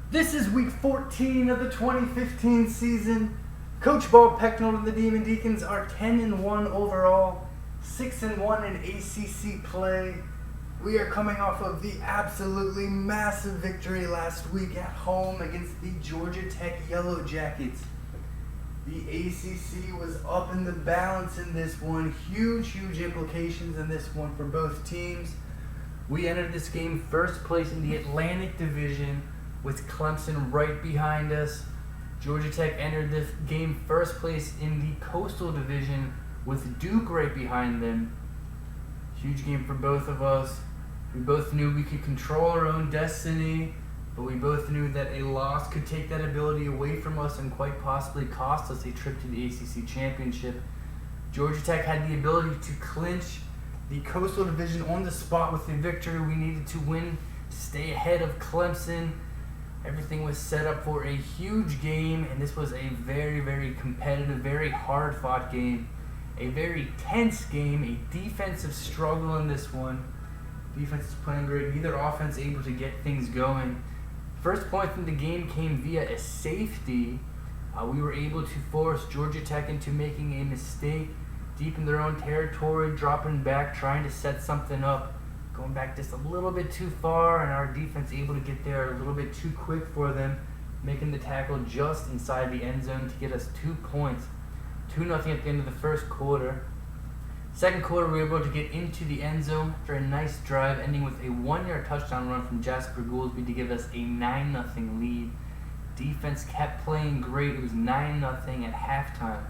This is week 14 of the 2015 season. Coach Bob Pecknold and the Deacons are 10-1 overall, 6-1 in ACC play. We are coming off of the absolutely massive victory last week at home against the Georgia Tech Yellow Jackets. The ACC was up in the balance in this one. Huge implications in this one for both teams. We entered this game first place in the Atlantic Division with Clemson right behind us. Georgia Tech entered this game first place in the Coastal Division with Duke right behind them. Huge game for both of us. We both knew we could control our own destiny, but we both knew that a loss could take that ability away from us and quite possibly cost us a trip to the ACC Championship. Georgia Tech had the ability to clinch the Coastal Division on the spot with the victory we needed to win to stay ahead of Clemson. Everything was set up for a huge game, and this was a very competitive, very hard-fought game. A very tense game, a defensive struggle in this one. Defense is playing great, neither offense able to get things going. First point in the game came via a safety. We were able to force Georgia Tech into making a mistake deep in their own territory, dropping back, trying to set something up, going back just a little bit too far, and our defense able to get there a little bit too quick for them, making the tackle just inside the end zone to get us 2 points. 2-0 at the end of the first quarter. Second quarter, we were able to get into the end zone after a nice drive, ending with a 1-yard touchdown run from Jasper Goolsby to give us a 9-0 lead. Defense kept playing great. It was 9-0 at halftime.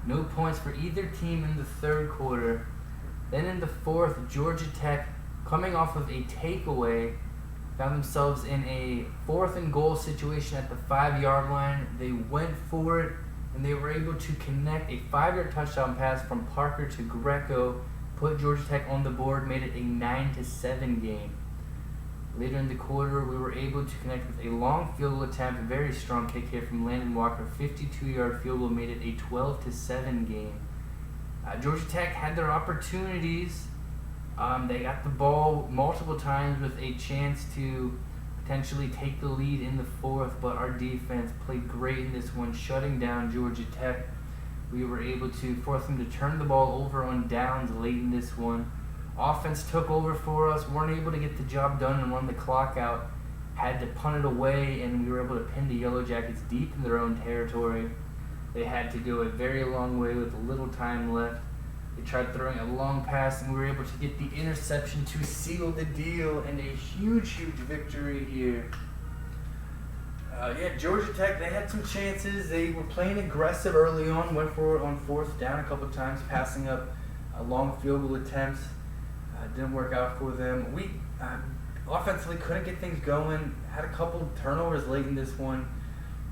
No points for either team in the third quarter. Then in the fourth, Georgia Tech, coming off of a takeaway, found themselves in a 4th and goal situation at the 5-yard line. They went for it, and they were able to connect a 5-yard touchdown pass from Parker to Greco, put Georgia Tech on the board, made it a 9-7 game. Later in the quarter, we were able to connect with a long field goal attempt, a very strong kick here from Landon Walker, 52-yard field goal, made it a 12-7 game. Georgia Tech had their opportunities. They got the ball multiple times with a chance to potentially take the lead in the fourth, but our defense played great in this one, shutting down Georgia Tech. We were able to force them to turn the ball over on downs late in this one. Offense took over for us, weren't able to get the job done and run the clock out. Had to punt it away, and we were able to pin the Yellow Jackets deep in their own territory. They had to go a very long way with little time left. They tried throwing a long pass, and we were able to get the interception to seal the deal, and a huge victory here. Georgia Tech, they had some chances. They were playing aggressive early on, went for it on 4th down a couple times, passing up long field goal attempts. Didn't work out for them. We offensively couldn't get things going, had a couple turnovers late in this one.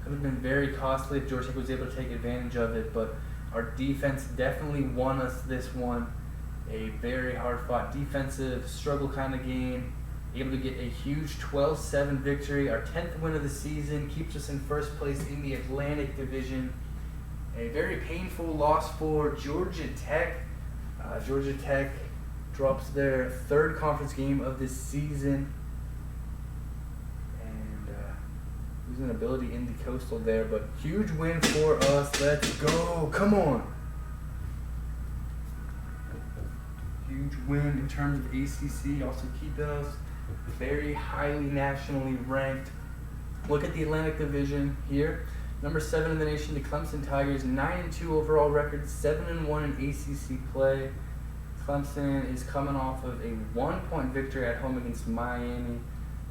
Could have been very costly if Georgia Tech was able to take advantage of it, but our defense definitely won us this one. A very hard-fought defensive struggle kind of game. Able to get a huge 12-7 victory. Our 10th win of the season keeps us in first place in the Atlantic Division. A very painful loss for Georgia Tech. Georgia Tech drops their 3rd conference game of this season. Losing ability in the Coastal there, but huge win for us. Let's go. Come on. Huge win in terms of ACC, also keeping us very highly nationally ranked. Look at the Atlantic Division here. Number 7 in the nation, the Clemson Tigers, 9-2 overall record, 7-1 in ACC play. Clemson is coming off of a 1-point victory at home against Miami.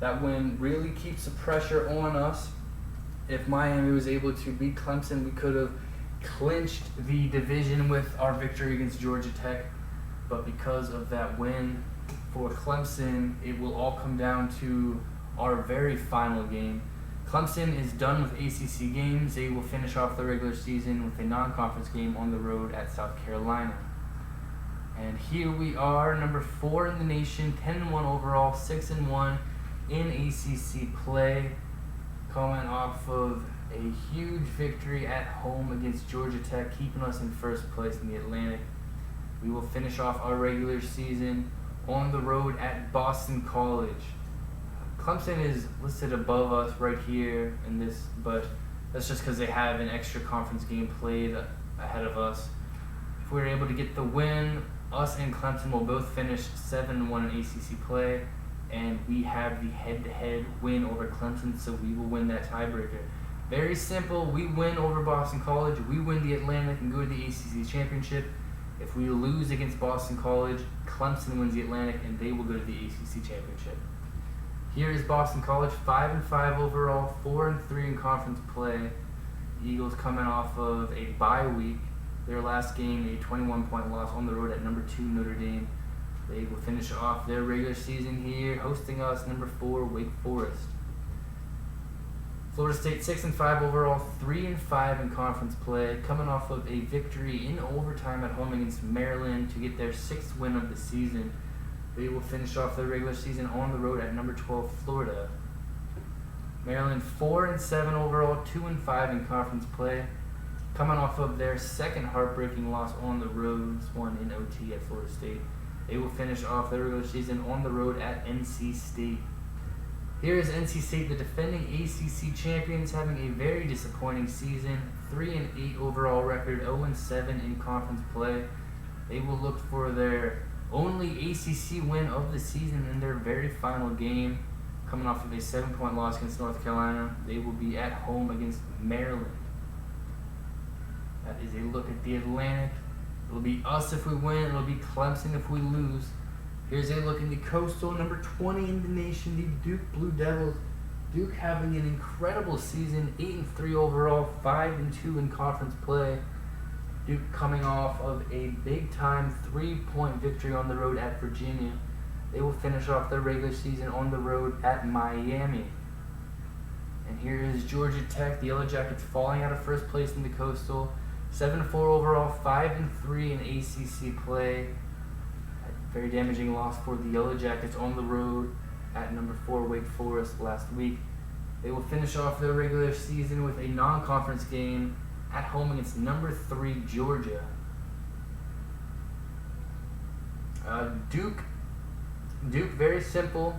That win really keeps the pressure on us. If Miami was able to beat Clemson, we could have clinched the division with our victory against Georgia Tech. But because of that win for Clemson, it will all come down to our very final game. Clemson is done with ACC games. They will finish off the regular season with a non-conference game on the road at South Carolina. And here we are, number 4 in the nation, 10-1 overall, 6-1 in ACC play, coming off of a huge victory at home against Georgia Tech, keeping us in first place in the Atlantic. We will finish off our regular season on the road at Boston College. Clemson is listed above us right here in this, but that's just because they have an extra conference game played ahead of us. If we're able to get the win, us and Clemson will both finish 7-1 in ACC play, and we have the head-to-head win over Clemson, so we will win that tiebreaker. Very simple. We win over Boston College, we win the Atlantic and go to the ACC Championship. If we lose against Boston College, Clemson wins the Atlantic, and they will go to the ACC Championship. Here is Boston College, 5-5 overall, 4-3 in conference play. The Eagles coming off of a bye week. Their last game, a 21-point loss on the road at number 2 Notre Dame. They will finish off their regular season here, hosting us, number 4 Wake Forest. Florida State 6-5 overall, 3-5 in conference play, coming off of a victory in overtime at home against Maryland to get their 6th win of the season. They will finish off their regular season on the road at number 12 Florida. Maryland 4-7 overall, 2-5 in conference play, coming off of their second heartbreaking loss on the road, one in OT at Florida State. They will finish off their regular season on the road at NC State. Here is NC State, the defending ACC champions, having a very disappointing season. 3-8 overall record, 0-7 in conference play. They will look for their only ACC win of the season in their very final game, coming off of a 7-point loss against North Carolina. They will be at home against Maryland. That is a look at the Atlantic. It'll be us if we win. It'll be Clemson if we lose. Here's a look at the Coastal, number 20 in the nation, the Duke Blue Devils. Duke having an incredible season, 8-3 overall, 5-2 in conference play. Duke coming off of a big-time 3-point victory on the road at Virginia. They will finish off their regular season on the road at Miami. And here is Georgia Tech, the Yellow Jackets falling out of first place in the Coastal. 7-4 overall, 5-3 in ACC play. A very damaging loss for the Yellow Jackets on the road at number 4 Wake Forest last week. They will finish off their regular season with a non-conference game at home against number 3 Georgia. Duke, very simple.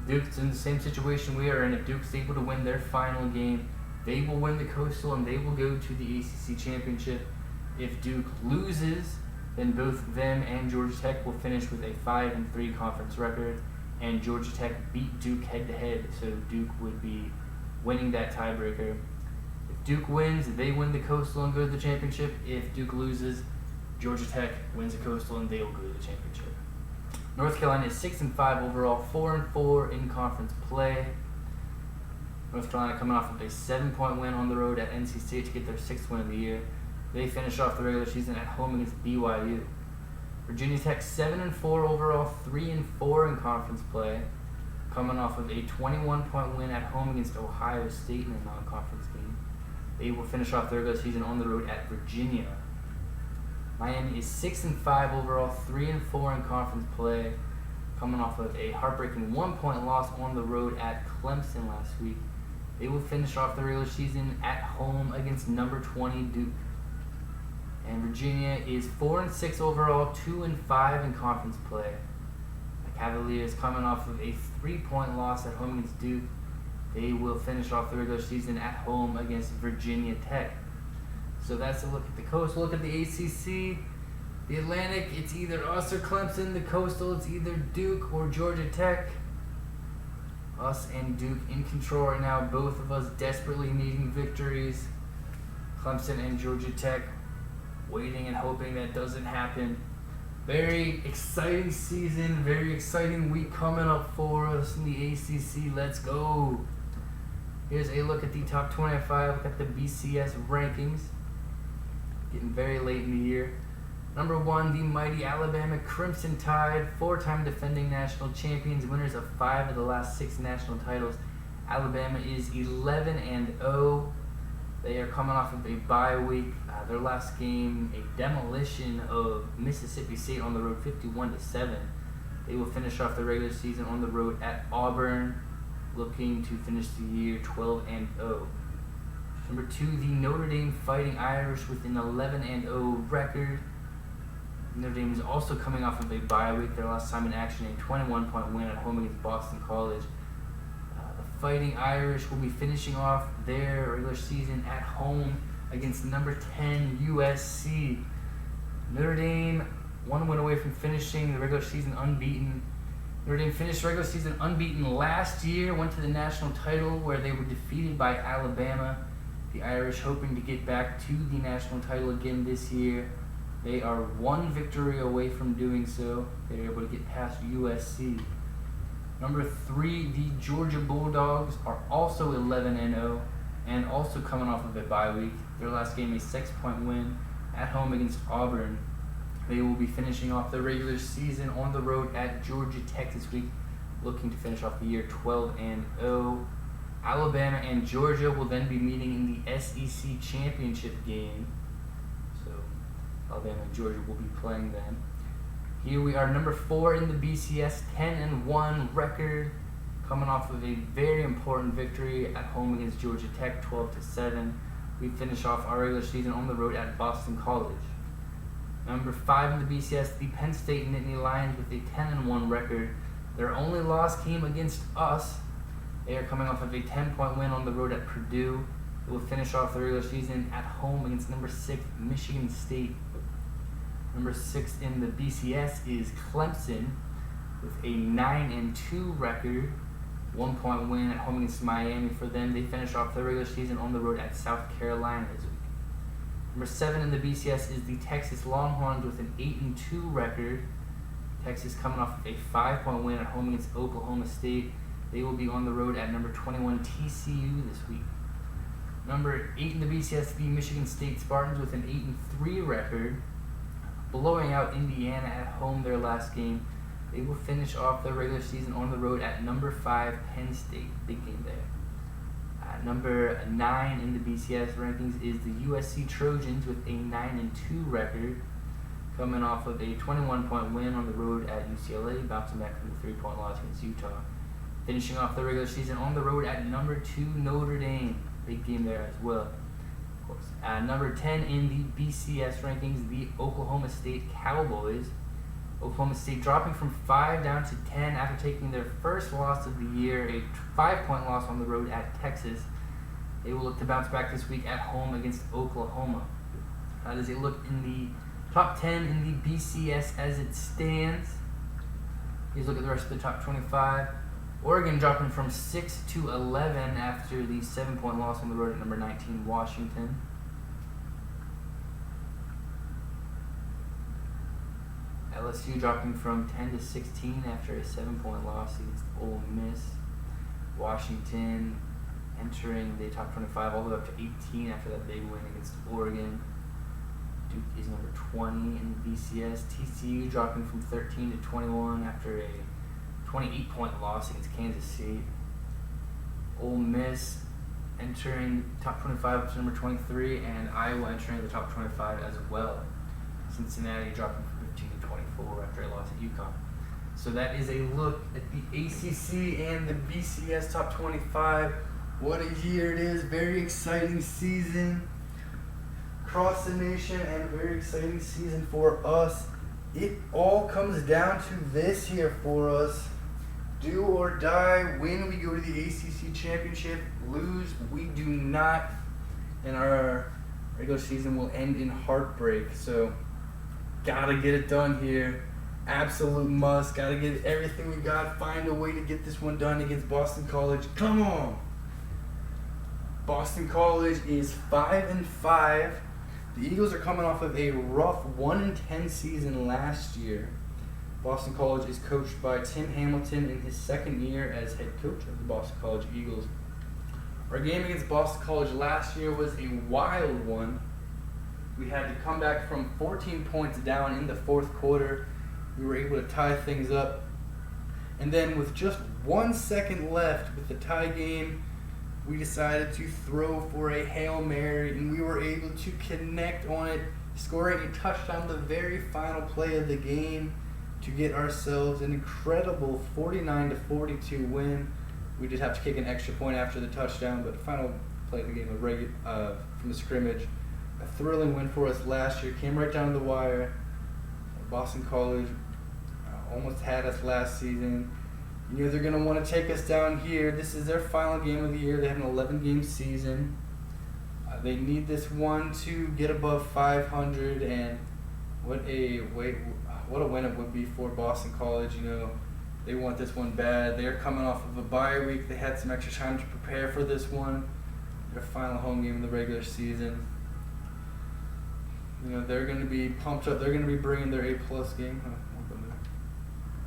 Duke's in the same situation we are in. If Duke's able to win their final game, they will win the Coastal and they will go to the ACC Championship. If Duke loses, then both them and Georgia Tech will finish with a 5-3 conference record, and Georgia Tech beat Duke head-to-head, so Duke would be winning that tiebreaker. If Duke wins, they win the Coastal and go to the championship. If Duke loses, Georgia Tech wins the Coastal and they will go to the championship. North Carolina is 6-5 overall, 4-4 in conference play. North Carolina coming off of a 7-point win on the road at NC State to get their 6th win of the year. They finish off the regular season at home against BYU. Virginia Tech 7-4 overall, 3-4 in conference play, coming off of a 21-point win at home against Ohio State in a non-conference game. They will finish off their regular season on the road at Virginia. Miami is 6-5 overall, 3-4 in conference play, coming off of a heartbreaking 1-point loss on the road at Clemson last week. They will finish off the regular season at home against number 20 Duke. And Virginia is 4-6 overall, 2-5 in conference play. The Cavaliers coming off of a 3-point loss at home against Duke. They will finish off the regular season at home against Virginia Tech. So that's a look at the Coastal. Look at the ACC. The Atlantic, it's either us or Clemson. The Coastal, it's either Duke or Georgia Tech. Us and Duke in control right now. Both of us desperately needing victories. Clemson and Georgia Tech waiting and hoping that doesn't happen. Very exciting season. Very exciting week coming up for us in the ACC. Let's go. Here's a look at the top 25. Look at the BCS rankings. Getting very late in the year. Number 1, the mighty Alabama Crimson Tide, 4-time defending national champions, winners of 5 of the last 6 national titles. Alabama is 11-0. They are coming off of a bye week. Their last game, a demolition of Mississippi State on the road, 51-7. They will finish off the regular season on the road at Auburn, looking to finish the year 12-0. Number 2, the Notre Dame Fighting Irish with an 11-0 record. Notre Dame is also coming off of a bye week. Their last time in action, a 21-point win at home against Boston College. Fighting Irish will be finishing off their regular season at home against number 10 USC. Notre Dame, one win away from finishing the regular season unbeaten. Notre Dame finished regular season unbeaten last year, went to the national title where they were defeated by Alabama. The Irish hoping to get back to the national title again this year. They are one victory away from doing so. They were able to get past USC. Number 3, the Georgia Bulldogs are also 11-0 and also coming off of a bye week. Their last game, a 6-point win at home against Auburn. They will be finishing off the regular season on the road at Georgia Tech this week, looking to finish off the year 12-0. Alabama and Georgia will then be meeting in the SEC championship game. So Alabama and Georgia will be playing then. Here we are, number 4 in the BCS, 10-1 record, coming off of a very important victory at home against Georgia Tech, 12-7. We finish off our regular season on the road at Boston College. Number 5 in the BCS, the Penn State Nittany Lions with a 10-1 record. Their only loss came against us. They are coming off of a 10-point win on the road at Purdue. They will finish off the regular season at home against number 6, Michigan State. Number 6 in the BCS is Clemson with a 9-2 record. 1-point win at home against Miami for them. They finish off the regular season on the road at South Carolina this week. Number 7 in the BCS is the Texas Longhorns with an 8-2 record. Texas coming off of a 5-point win at home against Oklahoma State. They will be on the road at number 21 TCU this week. Number 8 in the BCS, the Michigan State Spartans with an 8-3 record, blowing out Indiana at home their last game. They will finish off their regular season on the road at number 5 Penn State. Big game there. Number 9 in the BCS rankings is the USC Trojans with a 9-2 record, coming off of a 21-point win on the road at UCLA, bouncing back from the 3-point loss against Utah. Finishing off the regular season on the road at number 2 Notre Dame. Big game there as well. Of course. Number 10 in the BCS rankings, the Oklahoma State Cowboys. Oklahoma State dropping from 5 down to 10 after taking their first loss of the year, a 5-point loss on the road at Texas. They will look to bounce back this week at home against Oklahoma. How does it look in the top 10 in the BCS as it stands? Here's a look at the rest of the top 25. Oregon dropping from 6 to 11 after the 7-point loss on the road at number 19 Washington. LSU dropping from 10 to 16 after a 7-point loss against Ole Miss. Washington entering the top 25 all the way up to 18 after that big win against Oregon. Duke is number 20 in the BCS. TCU dropping from 13 to 21 after a 28-point loss against Kansas State. Ole Miss entering the top 25 up to number 23, and Iowa entering the top 25 as well. Cincinnati dropping from 15 to 24 after a loss at UConn. So that is a look at the ACC and the BCS top 25. What a year it is. Very exciting season across the nation and very exciting season for us. It all comes down to this here for us. Do or die. Win, we go to the ACC championship. Lose, we do not. And our regular season will end in heartbreak. So, gotta get it done here. Absolute must. Gotta get everything we got. Find a way to get this one done against Boston College. Come on. Boston College is 5-5. The Eagles are coming off of a rough 1-10 season last year. Boston College is coached by Tim Hamilton in his second year as head coach of the Boston College Eagles. Our game against Boston College last year was a wild one. We had to come back from 14 points down in the fourth quarter. We were able to tie things up. And then with just 1 second left with the tie game, we decided to throw for a Hail Mary, and we were able to connect on it, scoring a touchdown the very final play of the game to get ourselves an incredible 49-42 win. We did have to kick an extra point after the touchdown, but the final play of the game from the scrimmage, a thrilling win for us last year. Came right down to the wire. Boston College almost had us last season. You know they're going to want to take us down here. This is their final game of the year. They have an 11-game season. They need this one to get above 500, and what a win it would be for Boston College. You know, they want this one bad. They're coming off of a bye week. They had some extra time to prepare for this one. Their final home game of the regular season. You know, they're going to be pumped up. They're going to be bringing their A-plus game.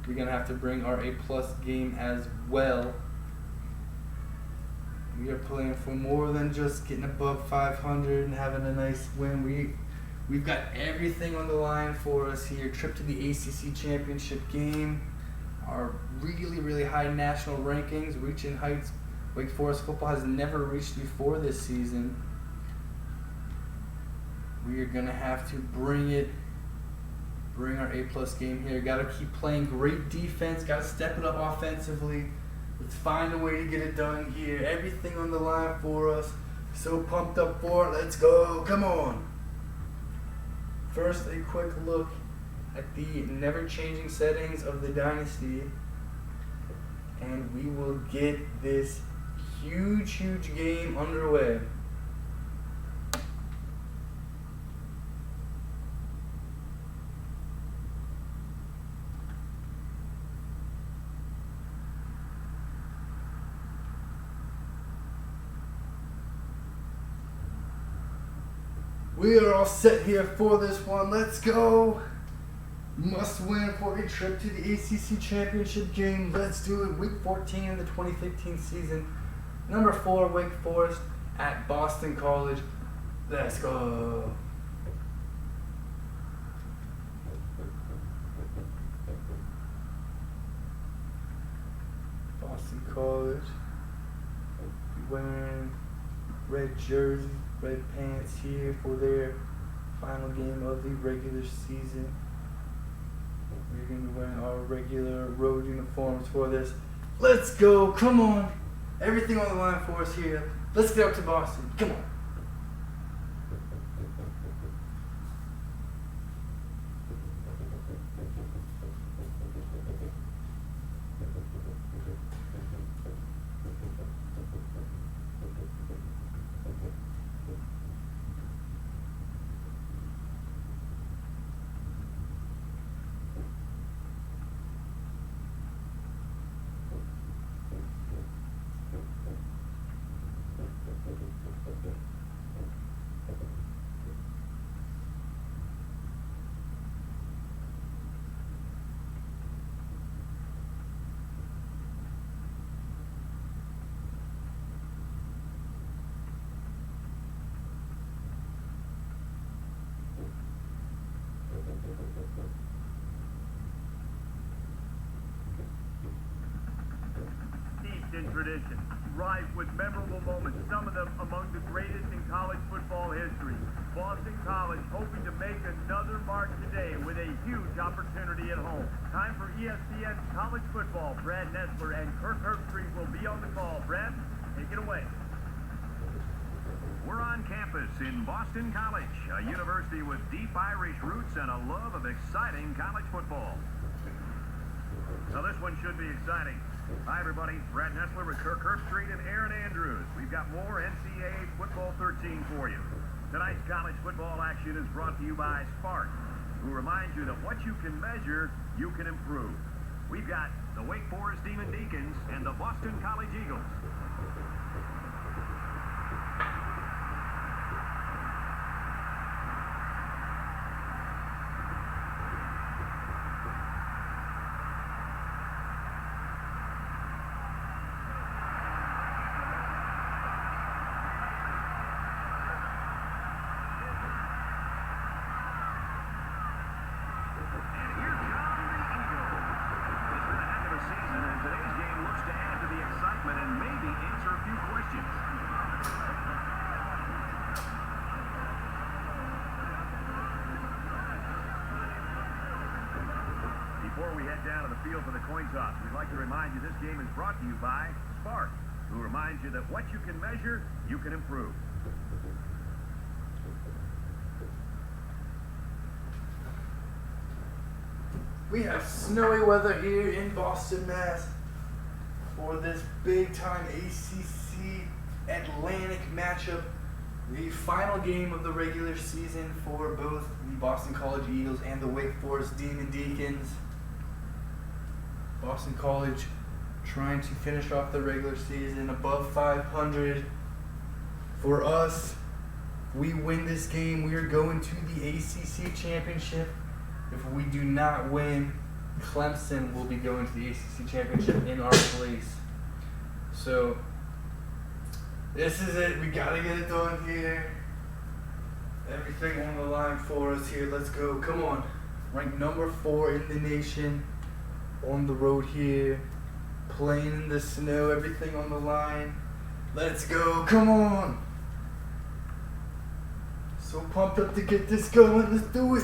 We're going to have to bring our A-plus game as well. We are playing for more than just getting above 500 and having a nice win. We've got everything on the line for us here. Trip to the ACC championship game. Our really, really high national rankings, reaching heights Wake Forest football has never reached before this season. We are going to have to bring our A-plus game here. Got to keep playing great defense. Got to step it up offensively. Let's find a way to get it done here. Everything on the line for us. So pumped up for it. Let's go. Come on. First, a quick look at the never-changing settings of the Dynasty. And we will get this huge, huge game underway. We are all set here for this one. Let's go. Must win for a trip to the ACC championship game. Let's do it. Week 14 of the 2015 season. Number 4, Wake Forest at Boston College. Let's go. Boston College. Wearing red jerseys, red pants here for their final game of the regular season. We're going to be wearing our regular road uniforms for this. Let's go. Come on. Everything on the line for us here. Let's get up to Boston. Come on. In tradition, rife with memorable moments, some of them among the greatest in college football history. Boston College hoping to make another mark today with a huge opportunity at home. Time for ESPN's college football. Brad Nessler and Kirk Herbstreit will be on the call. Brad, take it away. We're on campus in Boston College, a university with deep Irish roots and a love of exciting college football. Now this one should be exciting. Hi everybody, Brad Nessler with Kirk Herbstreit and Aaron Andrews. We've got more NCAA Football 13 for you. Tonight's college football action is brought to you by Spark, who reminds you that what you can measure, you can improve. We've got the Wake Forest Demon Deacons and the Boston College Eagles. Before we head down to the field for the coin toss, we'd like to remind you this game is brought to you by Spark, who reminds you that what you can measure, you can improve. We have snowy weather here in Boston, Mass. for this big-time ACC Atlantic matchup. The final game of the regular season for both the Boston College Eagles and the Wake Forest Demon Deacons. Boston College trying to finish off the regular season above 500. For us, if we win this game, we are going to the ACC Championship. If we do not win, Clemson will be going to the ACC Championship in our place. So, this is it. We gotta get it done here. Everything on the line for us here. Let's go. Come on. Ranked number 4 in the nation. On the road here. Playing in the snow. Everything on the line. Let's go. Come on. So pumped up to get this going. Let's do it.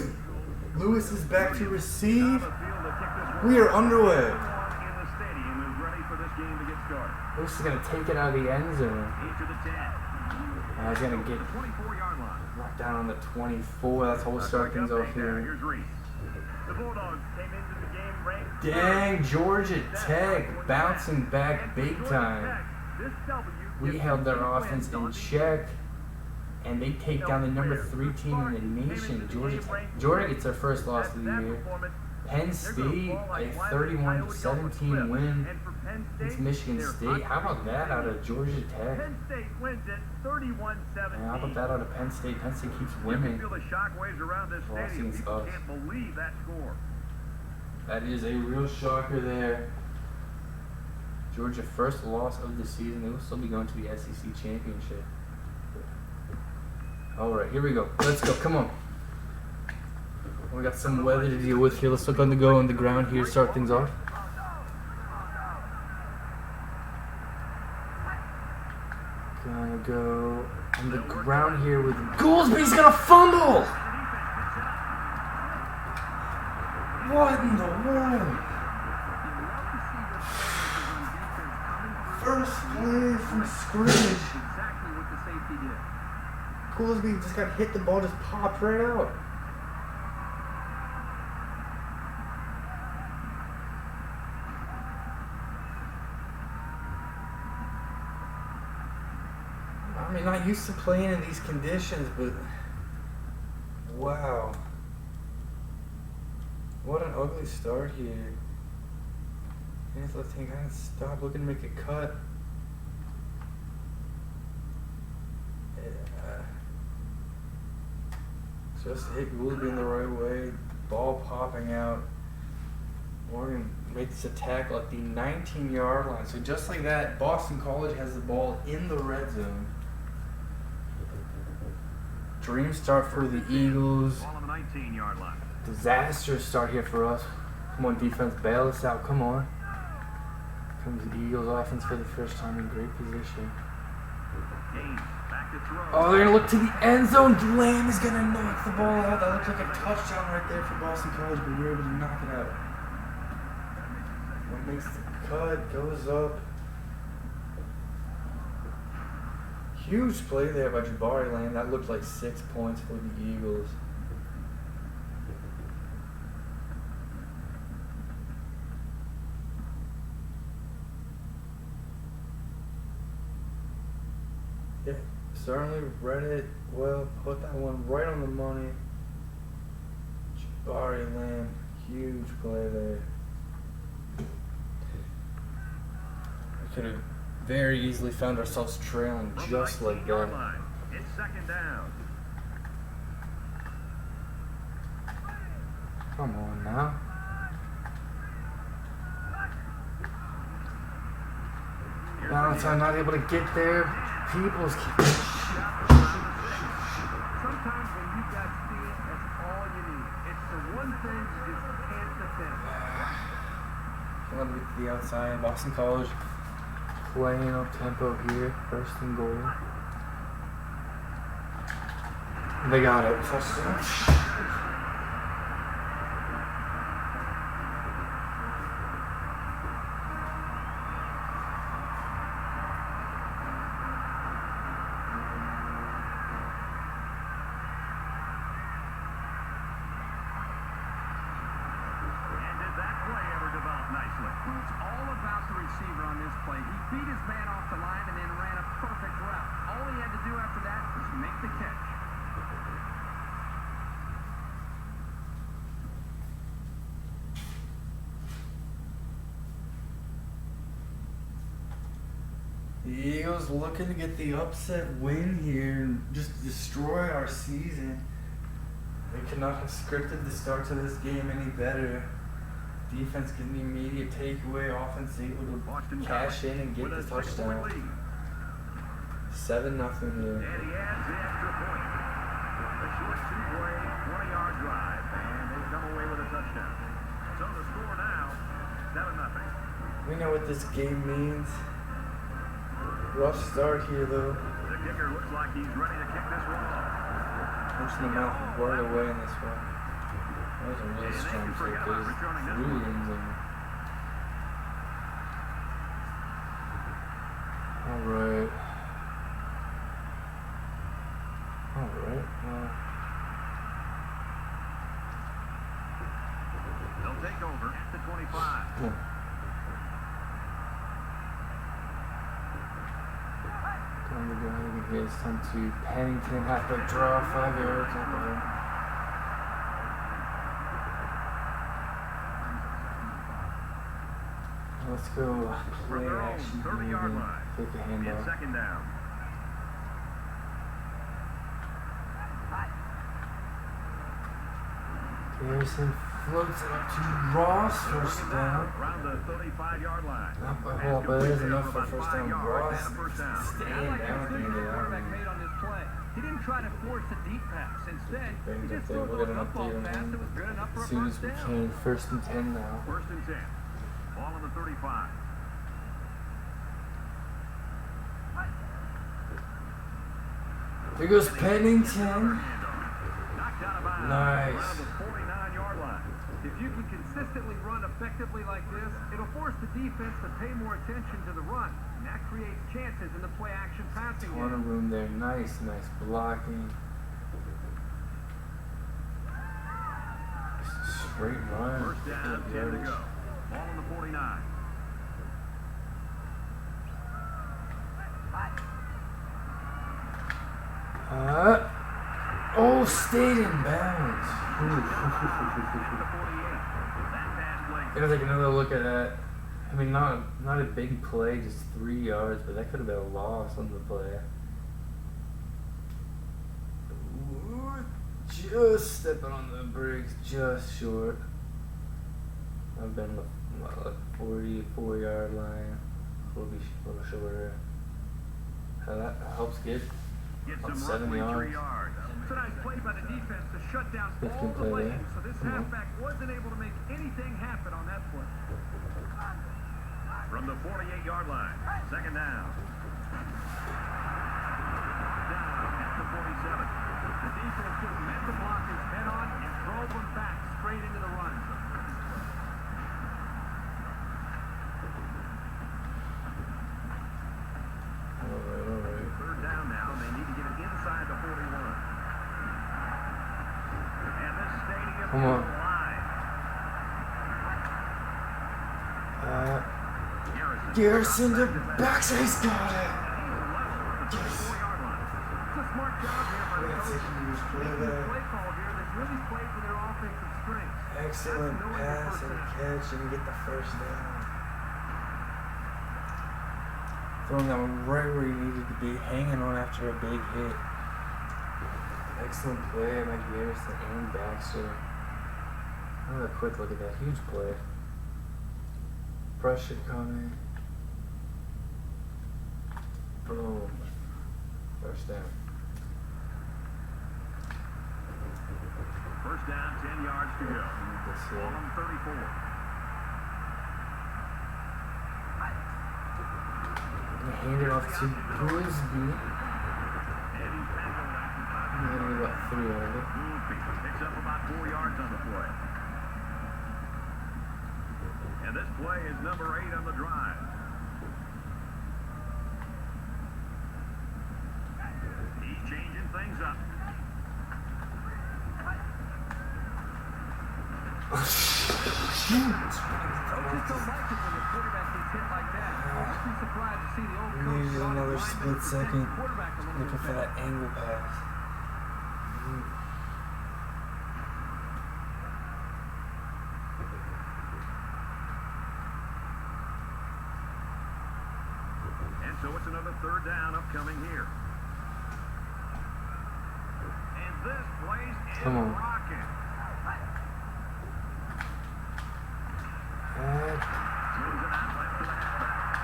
Lewis is back to receive. We are underway. Lewis is going to take it out of the end zone. He's going to get knocked down on the 24. That's how we'll start things off here. Dang, Georgia Tech bouncing back big time. We held their offense in check, and they take down the number 3 team in the nation, Georgia Tech. Georgia gets their first loss of the year. Penn State, a 31-17 win against Michigan State. How about that out of Georgia Tech? Penn State wins it 31-17. And how about that out of Penn State? Penn State keeps winning. You can feel the shockwaves around this stadium. People can't believe that score. That is a real shocker there. Georgia first loss of the season. They will still be going to the SEC Championship. Alright, here we go. Let's go. Come on. We got some weather to deal with here. Let's look on the go on the ground here. Start things off. Gonna go on the ground here with Goolsby's gonna fumble! What in the world? First play from scrimmage. Goolsby just got hit, the ball just popped right out. I mean, not used to playing in these conditions, but wow. What an ugly start here. And his left hand kind of stopped looking to make a cut. Yeah. Just hit Goolsby in the right way. Ball popping out. Morgan makes this attack at the 19-yard line. So just like that, Boston College has the ball in the red zone. Dream start for the Eagles. Ball on the 19-yard line. Disastrous start here for us. Come on, defense, bail us out. Come on. Comes the Eagles offense for the first time in great position. Back to throw. Oh, they're going to look to the end zone. Lamb is going to knock the ball out. That looks like a touchdown right there for Boston College, but we were able to knock it out. One makes the cut, goes up. Huge play there by Jabari Lamb. That looked like 6 points for the Eagles. Yeah, certainly read it well. Put that one right on the money. Jabari Lamb, huge play there. We could have very easily found ourselves trailing just like that. It's second down. Come on now. Valentine not able to get there. People's Sometimes when you've got speed, that's all you need. It's the one thing you just can't defend. Can't get to the outside. Boston College playing up tempo here. First and goal. They got it. Touchdown. Eagles looking to get the upset win here and just destroy our season. They could not have scripted the start to this game any better. Defense getting the immediate takeaway, offense able to cash in and get the touchdown. 7-0 here. And he adds the extra point. A short two-play, 20-yard drive, and they come away with a touchdown. So the score now, 7-0. We know what this game means. Rough start here though. The kicker looks like he's ready to kick this one off. Pushing the mouth right away in this one. That was a really strong kick. There's 3 ends in it. Alright. They'll take over at the 25. Time to go ahead and get his time to Pennington, halfback draw, 5 yards. Let's go play action. 30-yard line. Take a In handoff. second down. Garrison floats it up to Ross, first down. Around the 35-yard line. Not by whole, but it is enough for About first 5 down. yards Ross and a first down. staying I like the down at the decision end the of that quarterback one. made on this play. He didn't try to force a deep pass. Instead, Banged he up just there. threw a We'll get little an football update on pass him that was good enough for as a soon as first we down. can. 1st and 10 now. 1st and 10. Ball on the 35. Here goes Pennington. Knocked out of bounds. Nice. Around the 49-yard line. If you can consistently run effectively like this, it'll force the defense to pay more attention to the run. And that creates chances in the play-action passing Ton game. of room there. Nice blocking. Straight run. First down, 10 to go. Ball on the 49. Stayed in bounds. Gotta take another look at that. I mean, not a big play, just 3 yards, but that could have been a loss on the play. Ooh, just stepping on the brakes, just short. I've been like 44-yard line, a little shorter. That helps get about 7 yards. It's a nice play by the defense to shut down 15 all the play there. lanes, so this halfback wasn't able to make anything happen on that play. From the 48-yard line, 2nd down. Down at the 47. The defense just met the blockers head on and drove them back straight into the run. Alright. 3rd down now. They need to get it inside the 41. And this stadium Come on. is alive. Garrison to backside, he's got it. It's a smart job here by the That's a coach. huge play Making a there. play call here that's really played to their offensive strengths. Excellent That's knowing your pass and personnel. catch and get the first down. Throwing that one right where you needed to be, hanging on after a big hit. Excellent play by Garrison and Baxter. Another quick look at that huge play. Pressure coming. Boom. First down. First down, 10 yards to go. This Ball on 34. Hand it off to Brisby. And he's tackled after 5 Getting yards. about 3 out of it. Picks up about 4 yards on the play. And this play is number 8 on the drive. He's changing things up. Coaches don't like it when the quarterback gets hit like that. I wouldn't be surprised to see the old We coach needed go on another his split linemen to protect second. the quarterback a little Looking bit for better. that angle pass. And so it's another third down upcoming here. And this place is Come on. rocking. Moves it out left to the halfback.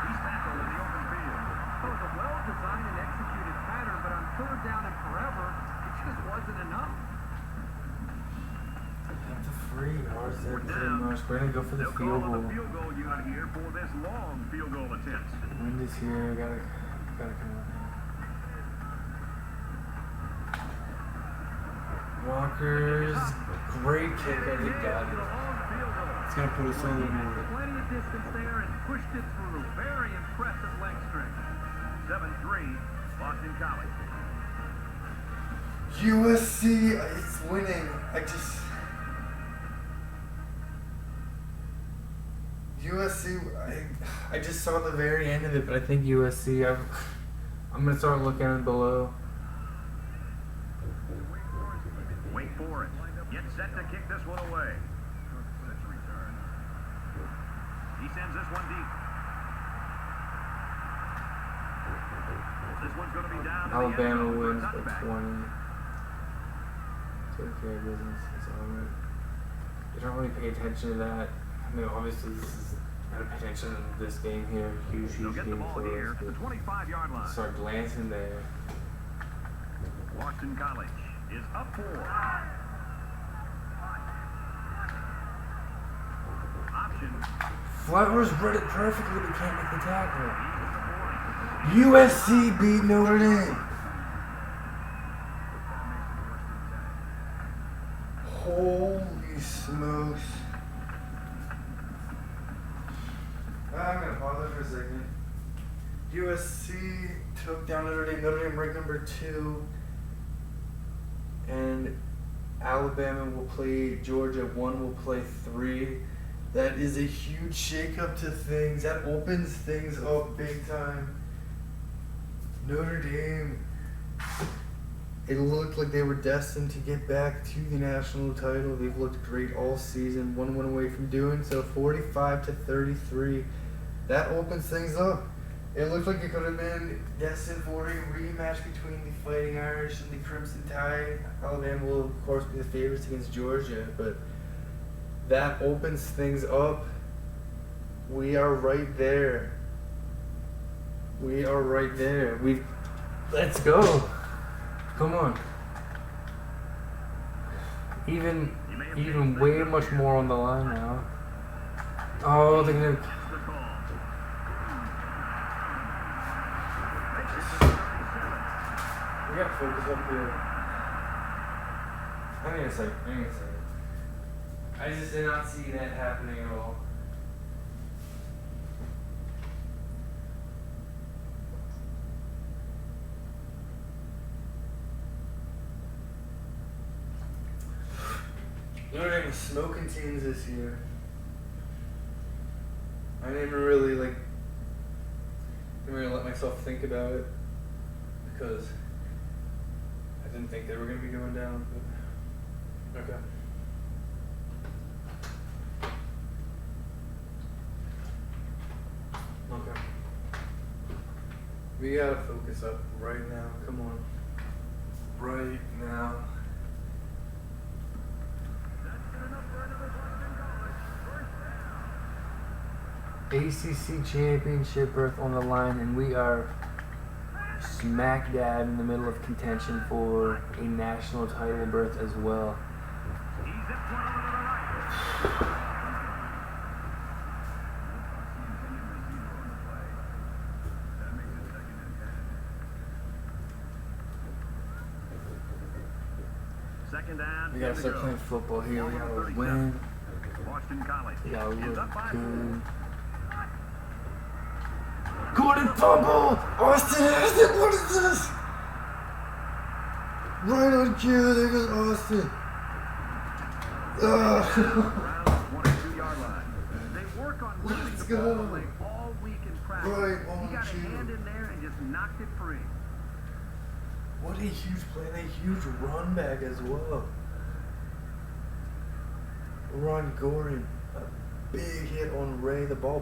He's tackled in the open field. It was a well-designed and executed pattern, but on third down and forever, it just wasn't enough. That's a 3 yards there, We're pretty down. much. We're going to go for the They'll field call on goal. the field goal unit here for this long field goal attempt. Wind is here. Gotta come on. Walker's great kick. I think got it. It's gonna put us on the board. Plenty of distance there and pushed it through. Very impressive leg strength. 7-3, Boston College. USC is winning. I just saw the very end of it, but I think USC. I'm gonna start looking at it below. Wait for it. Get set to kick this one away. He sends this one deep. This one's going to be down to the end Alabama zone for a wins by touchback. 20. Take care of business. It's alright. You don't really pay attention to that. I mean, obviously, this is gotta pay attention to this game here. Huge They'll get the game ball for here us. at the 25-yard line. Start glancing there. Boston College is up 4. Option. Flowers read it perfectly, but can't make the tackle. USC beat Notre Dame. Holy smokes. I'm going to pause it for a second. USC took down Notre Dame. Notre Dame ranked number 2. And Alabama will play Georgia. 1 will play 3. That is a huge shakeup to things. That opens things up big time. Notre Dame, it looked like they were destined to get back to the national title. They've looked great all season. 1 went away from doing so. 45-33. That opens things up. It looked like it could have been destined for a rematch between the Fighting Irish and the Crimson Tide. Alabama will, of course, be the favorites against Georgia, but that opens things up. We are right there. We are right there. Let's go. Come on. Even way much more on the line now. Oh, they're gonna. We gotta focus up here. Hang on a second. I just did not see that happening at all. Notre Dame is smoking teams this year. I didn't really let myself think about it because I didn't think they were going to be going down. But okay. Okay. We gotta focus up right now. Come on. Right now. ACC championship berth on the line, and we are smack dab in the middle of contention for a national title berth as well. Second down. We gotta start playing football here. We gotta win. Boston College. We gotta is look up by good. Gordon fumble! Austin has it! What is this? Right on cue, there goes Austin. around the 22-yard line. They work on moving Let's the ball go. like all week in practice. Right on He got a cue. hand in there and just knocked it free. What a huge play and a huge run back as well. Ron Gordon, a big hit on Ray. The ball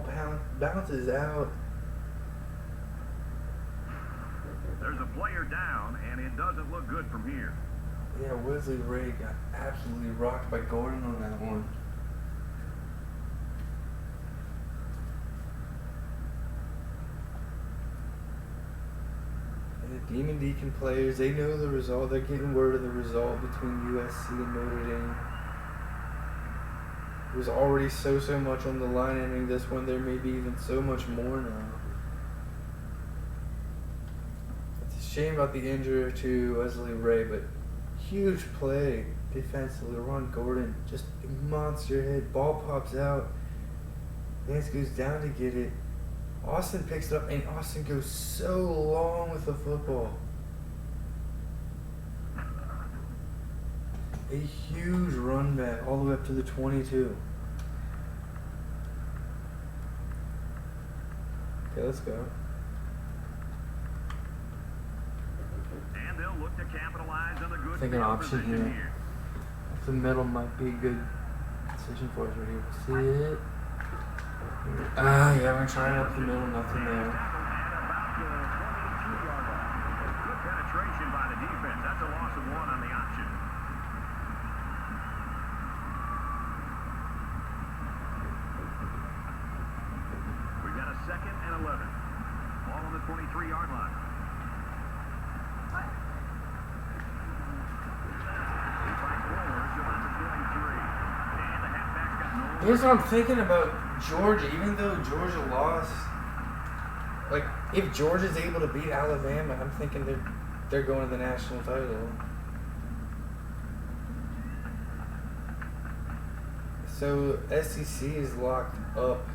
bounces out. player down, and it doesn't look good from here. Yeah, Wesley Ray got absolutely rocked by Gordon on that one. And the Demon Deacon players, they know the result. They're getting word of the result between USC and Notre Dame. It was already so much on the line ending this one. There may be even so much more now. It's a shame about the injury to Wesley Ray, but huge play defensively. Ron Gordon, just a monster hit. Ball pops out. Vance goes down to get it. Austin picks it up, and Austin goes so long with the football. A huge run back all the way up to the 22. Okay, let's go. And they'll look to capitalize on the good I think an field option position here. The middle might be a good decision for us right here. See it? Yeah, we're gonna try it up the middle, nothing there. At about the 22-yard line. Good penetration by the defense. That's a loss of 1 on the option. We've got a 2nd and 11. Ball on the 23-yard line. He fights forward to about the 23. And the halfback's got no. Here's what I'm thinking about Georgia. Even though Georgia lost, like if Georgia's able to beat Alabama, I'm thinking they're going to the national title. So SEC is locked up.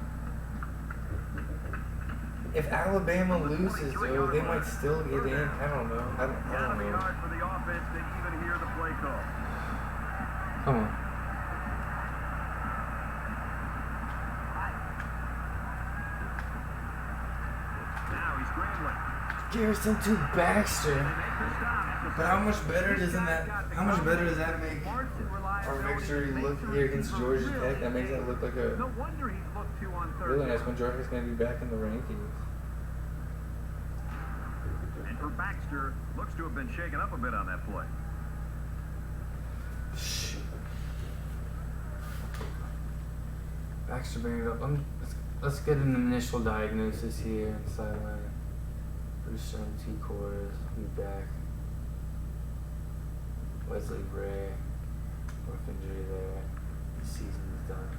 If Alabama loses, though, they might still get in. I don't know. I don't know. Yard for the offense to even hear the play call. Come on. Now he's scrambling. Garrison to Baxter. But how much better does that make our victory look here against Georgia Tech? That makes it look like a No wonder he's looked to on third really nice down. when Georgia's going to be back in the rankings. And for Baxter, looks to have been shaken up a bit on that play. Baxter bringing it up. Let's get an initial diagnosis here on the sideline. Bruce on 2 quarters. Be back. Wesley Ray. Rough injury there. The season's done.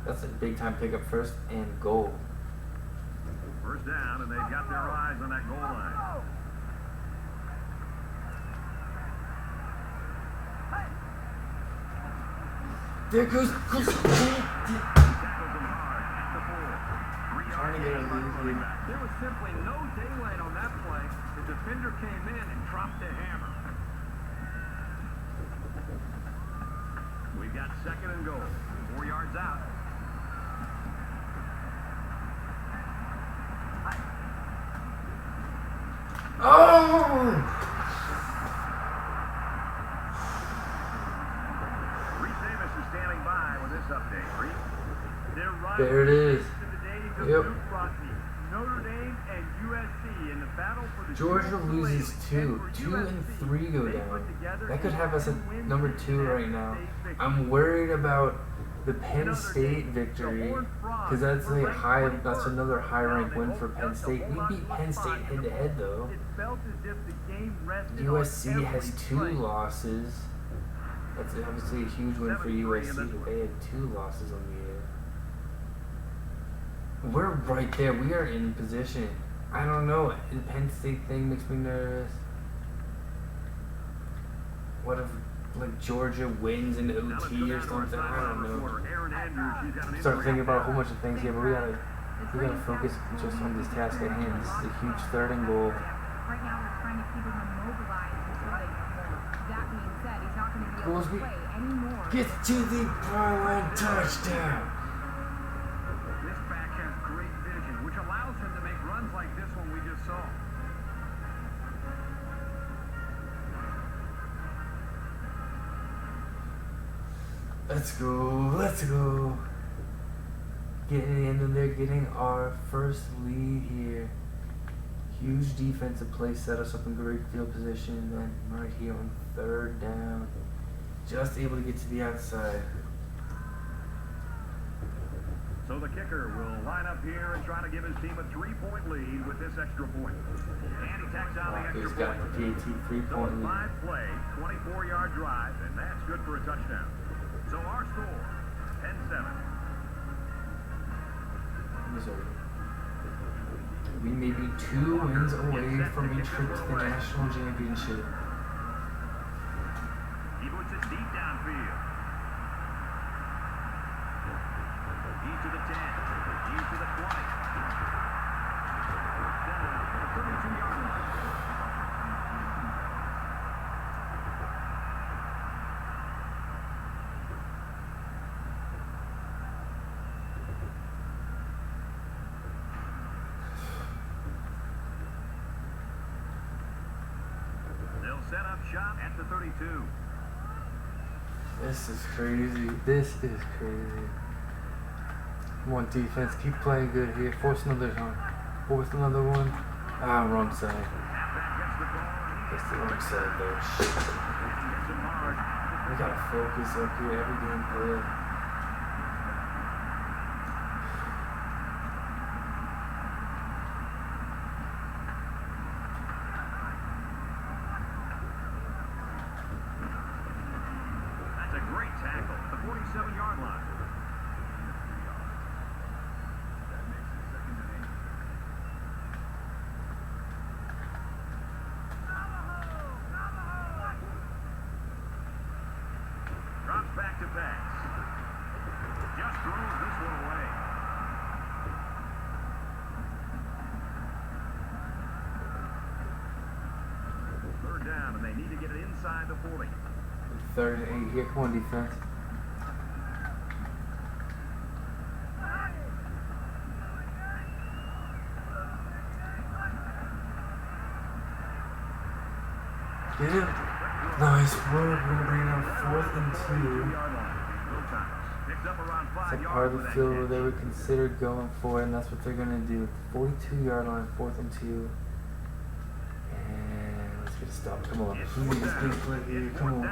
That's a big time pickup, 1st and goal. First down, and they've got their eyes on that goal line. There goes. Tackles him hard at the 4. 3 Trying to get a lead here. There was simply no daylight on that play. The defender came in and dropped the hammer. We've got 2nd and goal. 4 yards out. Oh! Reese Davis is standing by with this update. Reese? There it is. Yep. Notre Dame and USC in the battle for the Georgia loses 2. 2 and 3 go down. That could have us at number 2 right now. I'm worried about the Penn State victory because that's another high-ranked win for Penn State. We beat Penn State head-to-head though. USC has 2 losses. That's obviously a huge win for USC, but they had 2 losses on the year. We're right there. We are in position. I don't know. The Penn State thing makes me nervous. What if Georgia wins in OT or something? I don't know. Start thinking about a whole bunch of things here, but we gotta focus just on this task at hand. This is a huge 3rd and goal. Right now, we're trying to keep him immobilized until they perform. That being said, he's not going to be able to play anymore. Get to the byline touchdown. This back has great vision, which allows him to make runs like this one we just saw. Let's go. Getting in, and they're getting our first lead here. Huge defensive play set us up in great field position, and then right here on 3rd down, just able to get to the outside. So the kicker will line up here and try to give his team a 3-point lead with this extra point. And he tacks on the extra He's point. got the PAT So 3-point a lead. 5-play, 24-yard drive, and that's good for a touchdown. So our score, 10-7. Missouri. We may be 2 wins away from a trip to the national championship. He puts it deep downfield. He's to the 10. He's to the 20. Down to the 32-yard line. Set up shop at the 32. This is crazy. This is crazy. Come on, defense. Keep playing good here. Force another one. Ah, wrong side. That's the wrong side, though. Shit. We gotta focus up here. Every game play. Tackle at the 47-yard line. Drops back to pass. Just throws this one away. Third down, and they need to get it inside the 40. 3rd and 8 here. Come on, defense. Get him. Nice work. We're going to bring out 4th and 2. It's a part of the field where they would consider going for it, and that's what they're going to do. 42-yard line, 4th and 2. And let's get a stop. Come on. Please, big play here. Come on.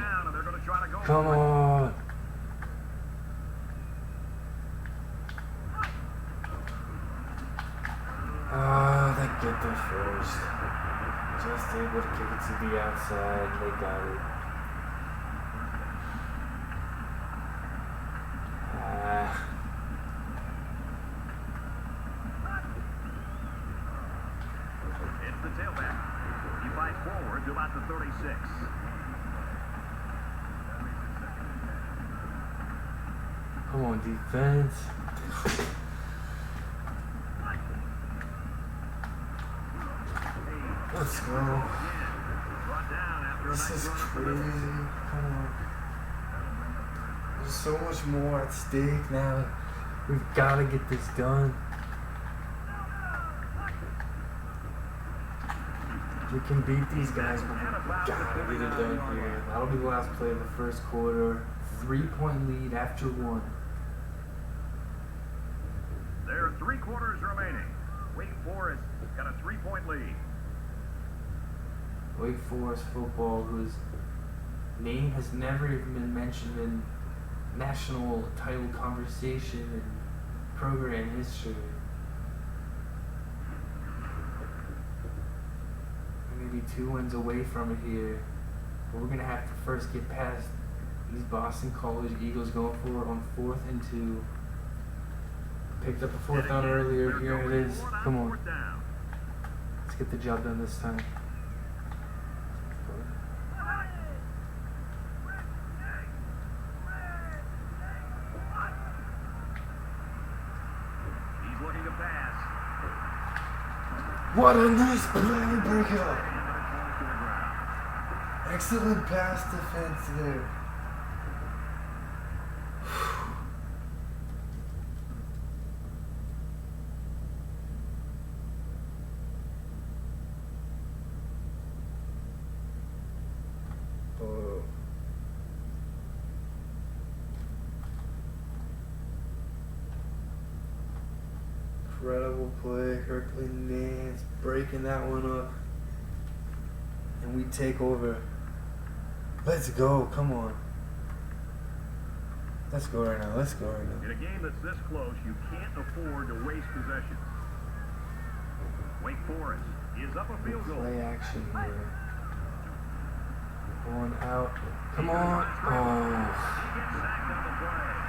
Come on. Ah, they get there first. Just able to kick it to the outside. They got it. It's the tailback. He fights forward to about the 36. Come on, defense. Let's go. This is crazy. Come on. There's so much more at stake now. We've got to get this done. We can beat these guys, but we've got to get it done here. That'll be the last play of the first quarter. 3-point lead after 1. There are 3 quarters remaining. Wake Forest got a 3-point lead. Wake Forest football, whose name has never even been mentioned in national title conversation and program history. Maybe 2 wins away from it here, but we're gonna have to first get past these Boston College Eagles going for it on 4th and 2. Picked up a 4th down earlier. Here it is. Come on. Let's get the job done this time. He's looking to pass. What a nice play breakout. Excellent pass defense there. Oh. Incredible play, Kirkland Nance. breaking that one up. And we take over. Let's go. Come on. Let's go right now. Let's go right now. In a game that's this close, you can't afford to waste possessions. Wake Forest is up a field goal. Play action here. Going out. Come on. Oh.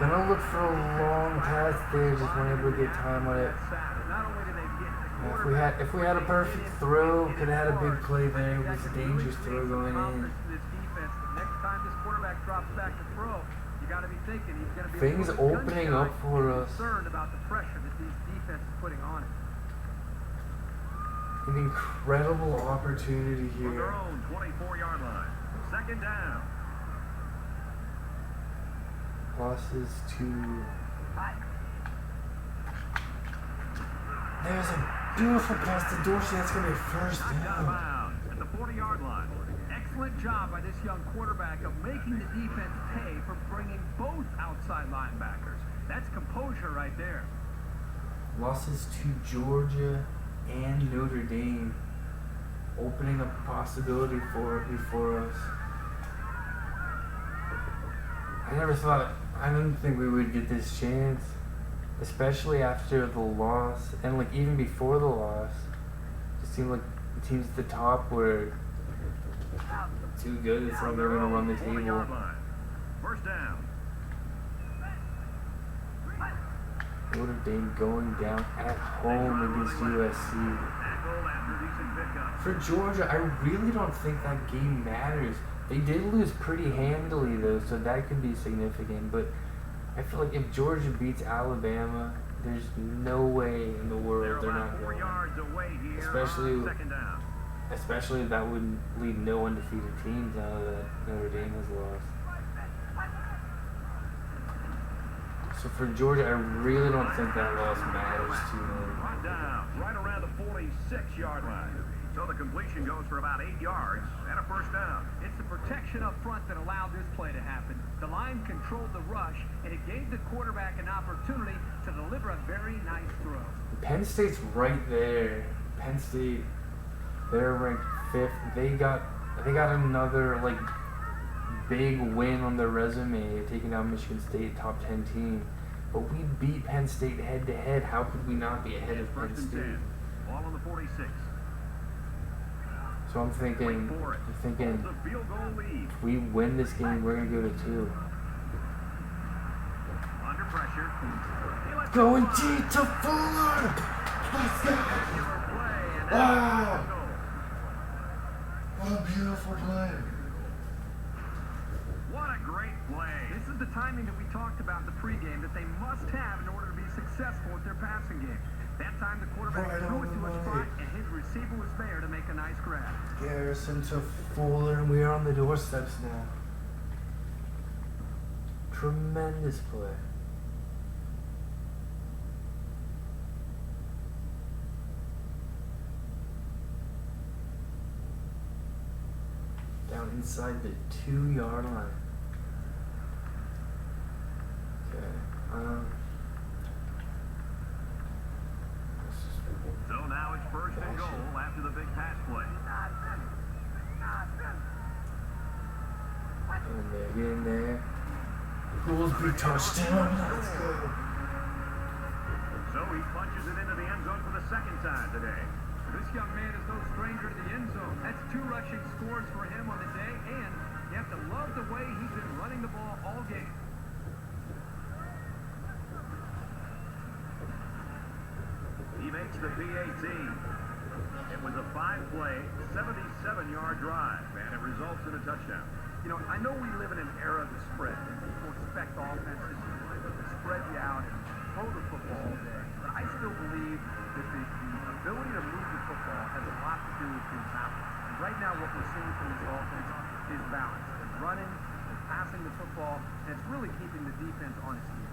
Gonna look for a long pass there. Just weren't able to get time on it. If we had a perfect throw, could have had a big play there. It was a dangerous throw going in. Next time this quarterback drops back to throw, you got to be thinking he's going to be things opening up for us. Concerned about the pressure that these defenses putting on it. An incredible opportunity On here. their own 24-yard line. Second down. Losses to. There's a beautiful pass to Dorsey. That's going to be first Knocked out of down. bounds at the 40-yard line. Excellent job by this young quarterback of making the defense pay for bringing both outside linebackers. That's composure right there. Losses to Georgia and Notre Dame, opening up a possibility before us. I didn't think we would get this chance, especially after the loss, and like even before the loss. It seemed like the teams at the top were too good. It's like they're gonna run the table. 40-yard line. First down. Notre Dame going down at home against USC. Tackle after decent pickup. For Georgia, I really don't think that game matters. They did lose pretty handily, though, so that could be significant. But I feel like if Georgia beats Alabama, there's no way in the world they're not about 4 going. yards away here Especially, on second down. especially that would leave no undefeated teams now that Notre Dame has lost. So for Georgia, I really don't think that loss matters too much. Brought down right around the 46-yard line. So the completion goes for about 8 yards and a first down. It's the protection up front that allowed this play to happen. The line controlled the rush, and it gave the quarterback an opportunity to deliver a very nice throw. Penn State's right there. Penn State, they're ranked 5th. They got another like big win on their resume, taking down Michigan State, top 10 team. But we beat Penn State head to head. How could we not be ahead of Penn First and State? 10. Ball on the 46. So I'm thinking, The field goal lead. if we win this game, we're gonna go to 2. Under pressure. He lets Going it fly. deep to Fuller. Let's go. Killer play, and Wow. that's the goal. What a beautiful play. What a great play. This is the timing that we talked about in the pregame that they must have in order to be successful with their passing game. That time the quarterback Right threw on it to the a money. spot, and his receiver was there to make a nice grab. Garrison to Fuller, and we are on the doorsteps now. Tremendous play. Down inside the 2-yard line. Okay. So now it's first and goal after the big pass play. Get in there. Goolsby touchdown. Let's go. So he punches it into the end zone for the second time today. This young man is no stranger to the end zone. That's 2 rushing scores for him on the day, and you have to love the way he's been running the ball all game. He makes the PAT. It was a 5-play, 77-yard drive, and it results in a touchdown. You know, I know we live in an era of the spread, and people expect offenses to spread you out and throw the football all day. But I still believe that the ability to move the football has a lot to do with being balanced. And right now, what we're seeing from this offense is balance. They're running, they're passing the football, and it's really keeping the defense on its heels.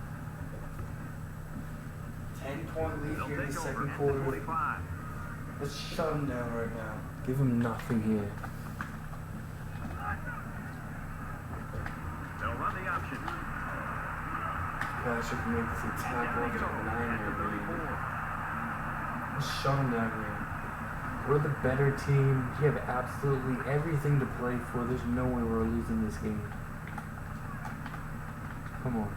10-point lead They'll here in the take over second at the quarter. 25. Let's shut him down right now. Give him nothing here. They'll run the option. Gosh, if we make this a tackle Down he after goes 9 at the here, 34. Let's shut him down here. We're the better team. We have absolutely everything to play for. There's no way we're losing this game. Come on.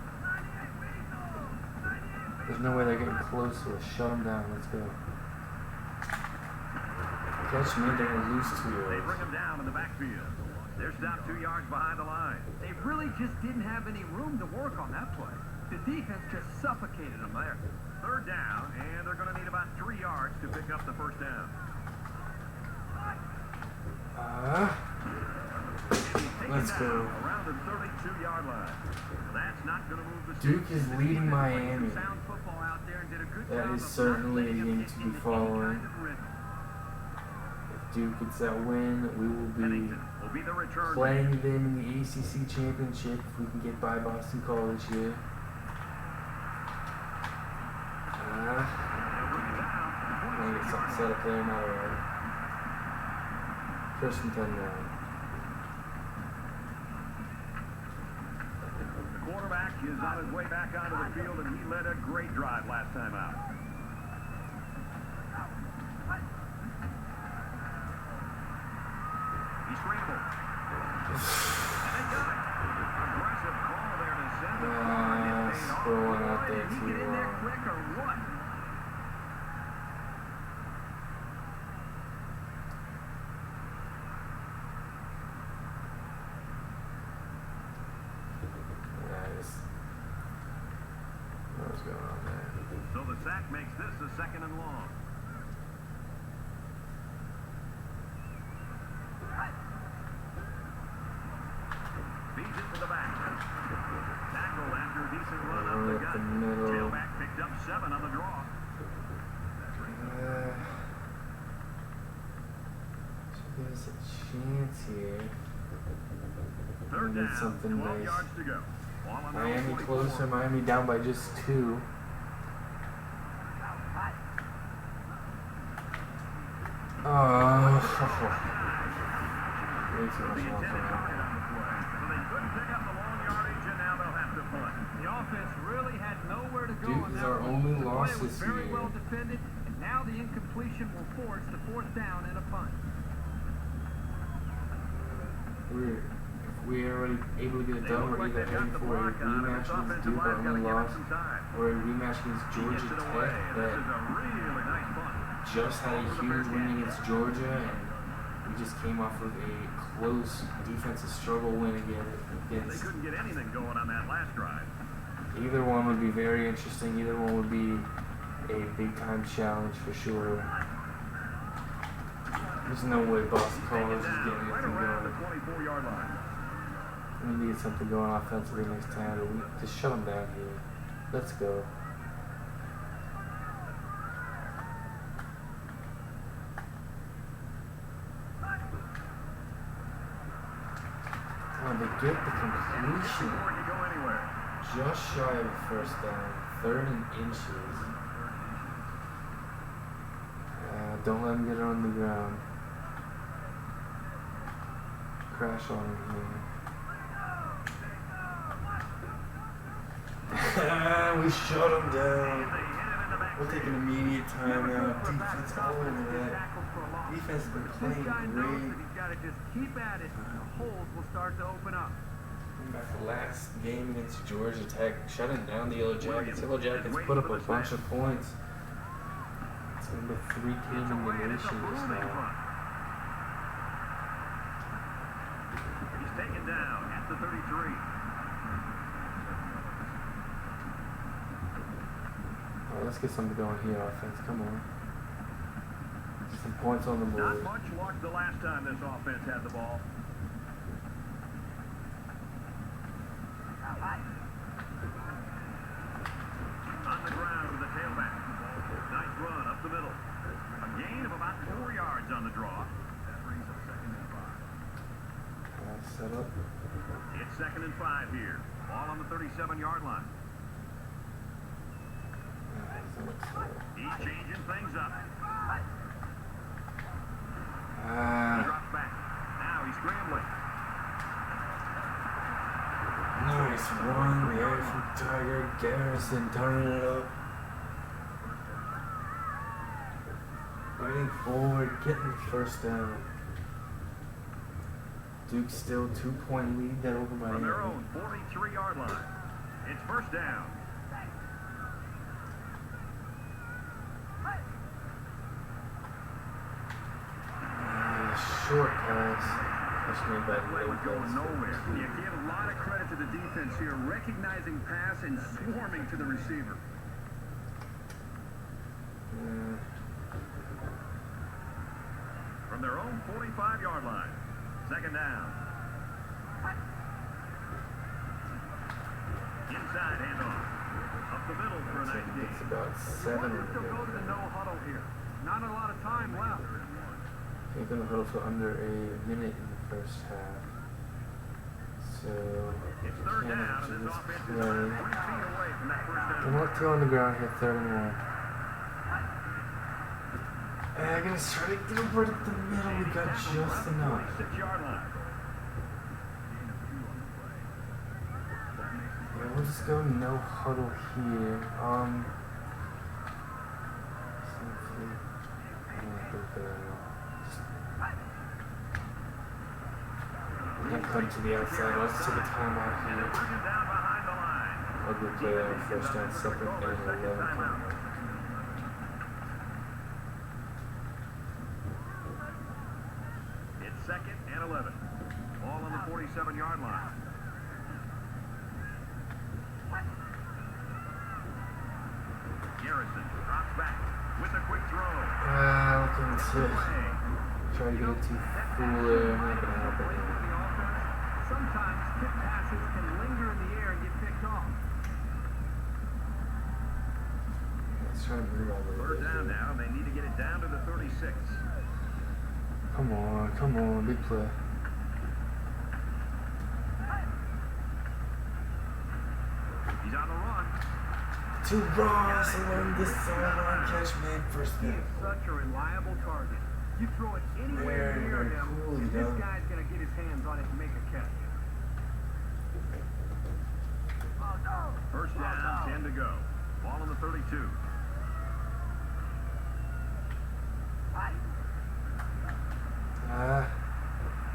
There's no way they're getting close to us. Shut them down. Let's go. Catch me. They're going to lose 2 They yards. bring them down in the backfield. They're stopped 2 yards behind the line. They really just didn't have any room to work on that play. The defense just suffocated them there. 3rd down, and they're going to need about 3 yards to pick up the 1st down. Let's go. Around the 32-yard line. That's not going to move the Duke is leading Miami. Sound football out there and did a good That job is of certainly a not letting game them to get be into any following. kind of rhythm. If Duke gets that win, we will be Pennington will be the return. playing them in the ACC Championship if we can get by Boston College here. I'm going to get something set up there now, alright. 1st and 10 now. The quarterback is on his way back onto the field, and he led a great drive last time out. He scrambled. And they got it. Aggressive call there to send the Scrolling out there Did he too get in there long. quick or what? What's going on there? So the sack makes this a 2nd and long. Feeds it to the back. Tackle after a decent run up the gut. Tailback picked up 7 on the draw. Should give us a chance here. 3rd We need down, something 12 nice. yards to go. Ball on their own Miami 44. closer, Miami down by just 2. Oh. Way too much The long intended for target that. on the play. So they couldn't pick up the long yardage, and now they'll have to punt. The offense really had nowhere to go. Duke on is that our one. only The loss play was this very year. well defended, and now the incompletion will force the 4th down and a punt. If we're already able to get it They done, look we're like either they've got heading the for a block on, and rematch this against offensive Duke, our line's got to only give it loss, some time. or a rematch against He Georgia gets it Tech away. This that is a really nice punt. just had a huge win against Georgia, and we just came off of a close defensive struggle win again They against. couldn't get anything going on that last drive. Either one would be very interesting. Either one would be a big-time challenge for sure. There's no way Boston College is getting Right anything around the going. 24-yard line. We need to get something going offensively next time. But we just shut them down here. Let's go. When they get the completion, Before you go anywhere. just shy of a 1st down, 3rd and inches. Don't let him get it on the ground. Crash on him here. We shut him down. We'll take an immediate timeout. Defense all over that. Defense has been playing great. He's got to just keep at it, and the holes will start to open up. Back to last game against Georgia Tech, shutting down the Yellow Jackets. Yellow Jackets put up a bunch of points. It's number 3 team in the nation just now. He's taken down at the 33. Alright, let's get something going here, offense. Come on. Get some points on the Not board. much luck the last time this offense had the ball. On the ground with the tailback. Nice run up the middle. A gain of about 4 yards on the draw. That brings up 2nd and 5. Set up. It's 2nd and 5 here. Ball on the 37-yard line. He's changing things up. He drops back. Now he's scrambling. Nice run there from Tiger Garrison, turning it up. Right running forward, getting the first down. Duke still 2-point lead there over From their Miami. own 43-yard line, it's first down. Short pass. That's made by Play was going Lopez. nowhere. You give a lot of credit to the defense here, recognizing pass and swarming to the receiver. From their own 45-yard line, second down. Inside handoff. Up the middle for a nice It's gain. about 7. They'll go to the no huddle here. Not a lot of time left. They're going to huddle for under a minute in the first half. So, It's third down, and this offense is about 3 feet away from that first I'm down. not throwing the ground here, 3rd and 1. And I'm going to try to get over at the middle. We got just enough. 46-yard line. Yeah, we'll just go no huddle here. I'm gonna come to the outside. Let's take a timeout And they're here. working down behind the line. Ugly play there, first down, 2nd and 11. It's 2nd and 11. Ball on the 47-yard line. Garrison drops back with a quick throw. Looking to try to get it to Fuller. Not gonna happen. Sometimes tip passes can linger in the air and get picked off. Let's try to move on a little Third bit down here. now. They need to get it down to the 36. Come on, big play. He's on the run. To Ross along this sideline catch made first He down. is such a reliable target. You throw it anywhere Very, near very him, cool, and he this does. guy's going to get his hands on it and make a catch. First down, 10 to go. Ball on the 32.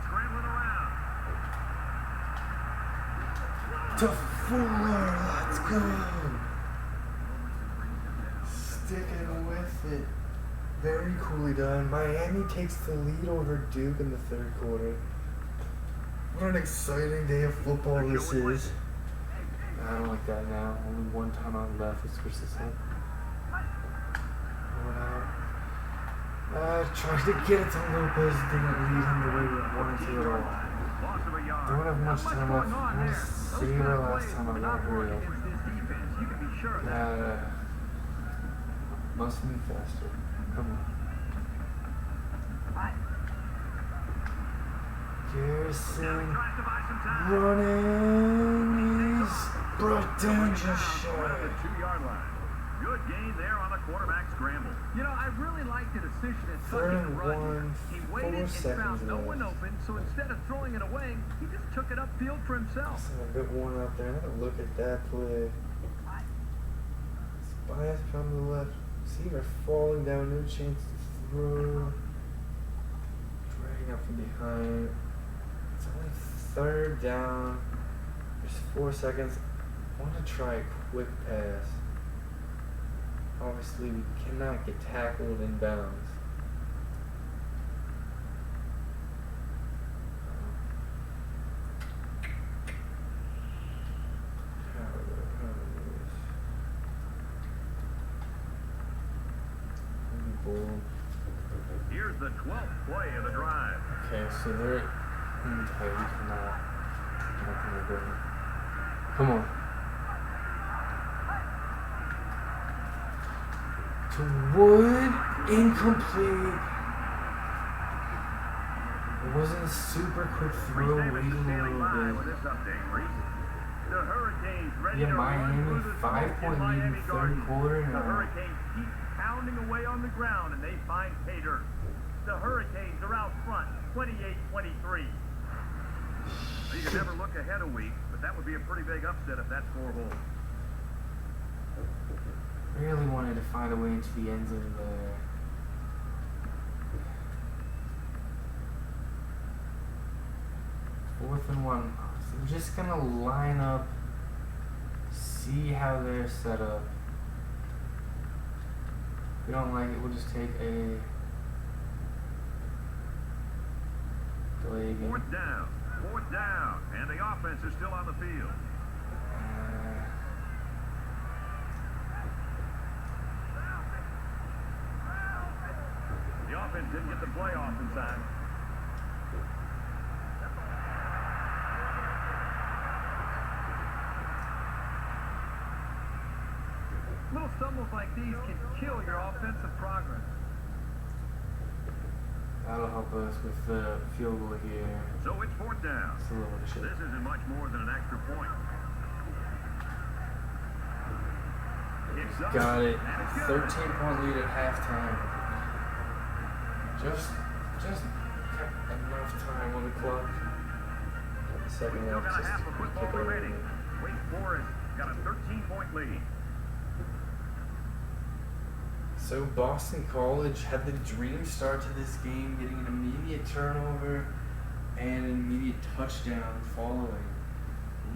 Scrambling around. To Fuller, let's go. Sticking with it. Very coolly done. Miami takes the lead over Duke in the 3rd quarter. What an exciting day of football this is. I don't like that now. Only one timeout left. Let's switch this up. Trying to get it to Lopez. Didn't lead him the way we wanted to at all. Loss of a yard. Don't have much time left. Going on I'm there. gonna Those see kind her of last plays time I will got not work real. against this defense. You can be sure of that. Must move faster. Come on. Garrison Tries to buy some time. running. He's brought down just Right at the shy. 2-yard line. Good gain there on the quarterback scramble. You know, I really like the decision it took 3rd him to and run. 1, He 4 waited and seconds found no one left. open, so instead of throwing it away, he just took it upfield for himself. A bit worn out there. Another look at that play. Bias from the left. Receiver falling down. No chance to throw. Dragging up from behind. It's only 3rd down. There's 4 seconds. I want to try a quick pass. Obviously, we cannot get tackled in bounds. Here's the 12th play of the drive. Okay, so they're in tight. We cannot. Nothing to do. Come on. To Wood, incomplete. It wasn't a super quick throw. Reese Davis Waited is a standing by little with bit. this update, Reese. The Hurricanes ready Yeah, to run Miami through the 5-point smoke in lead in Miami the 3rd Gardens. quarter. The Hurricanes keep pounding away on the ground, and they find pay dirt. The Hurricanes are out front, 28-23. You can never look ahead a week, but that would be a pretty big upset if that score holds. Really wanted to find a way into the end zone there. 4th and 1. So we're just going to line up, see how they're set up. If we don't like it, we'll just take a delay again. Fourth down, and the offense is still on the field. The offense didn't get the play off in time. Little stumbles like these can kill your offensive progress. That'll help us with the field goal here. So it's 4th down. It's a little bit of shit. This isn't much more than an extra point. It's up, Got it. and it's good. 13-point lead at halftime. Just kept enough time on the clock. The second Still half got a just half of football took over. remaining. Wake Forest got a 13-point lead. So Boston College had the dream start to this game, getting an immediate turnover and an immediate touchdown following.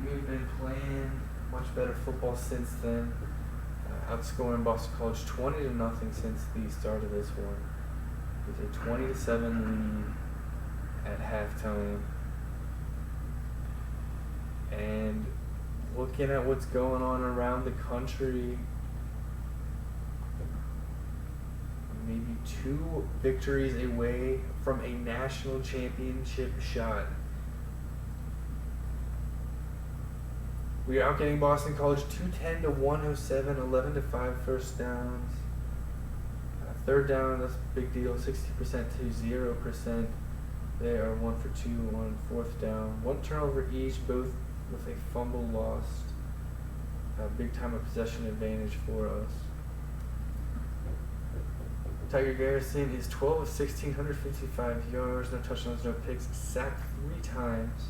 We've been playing much better football since then, outscoring Boston College 20-0 since the start of this one, with a 20-7 lead at halftime. And looking at what's going on around the country, maybe 2 victories away from a national championship shot. We are outgetting Boston College 210 to 107, 11 to 5 first downs. Third down, that's a big deal, 60% to 0%. They are 1 for 2 on 4th down. 1 turnover each, both with a fumble lost. Big time of possession advantage for us. Tiger Garrison is 12 of 16, 155 yards, no touchdowns, no picks, sacked 3 times.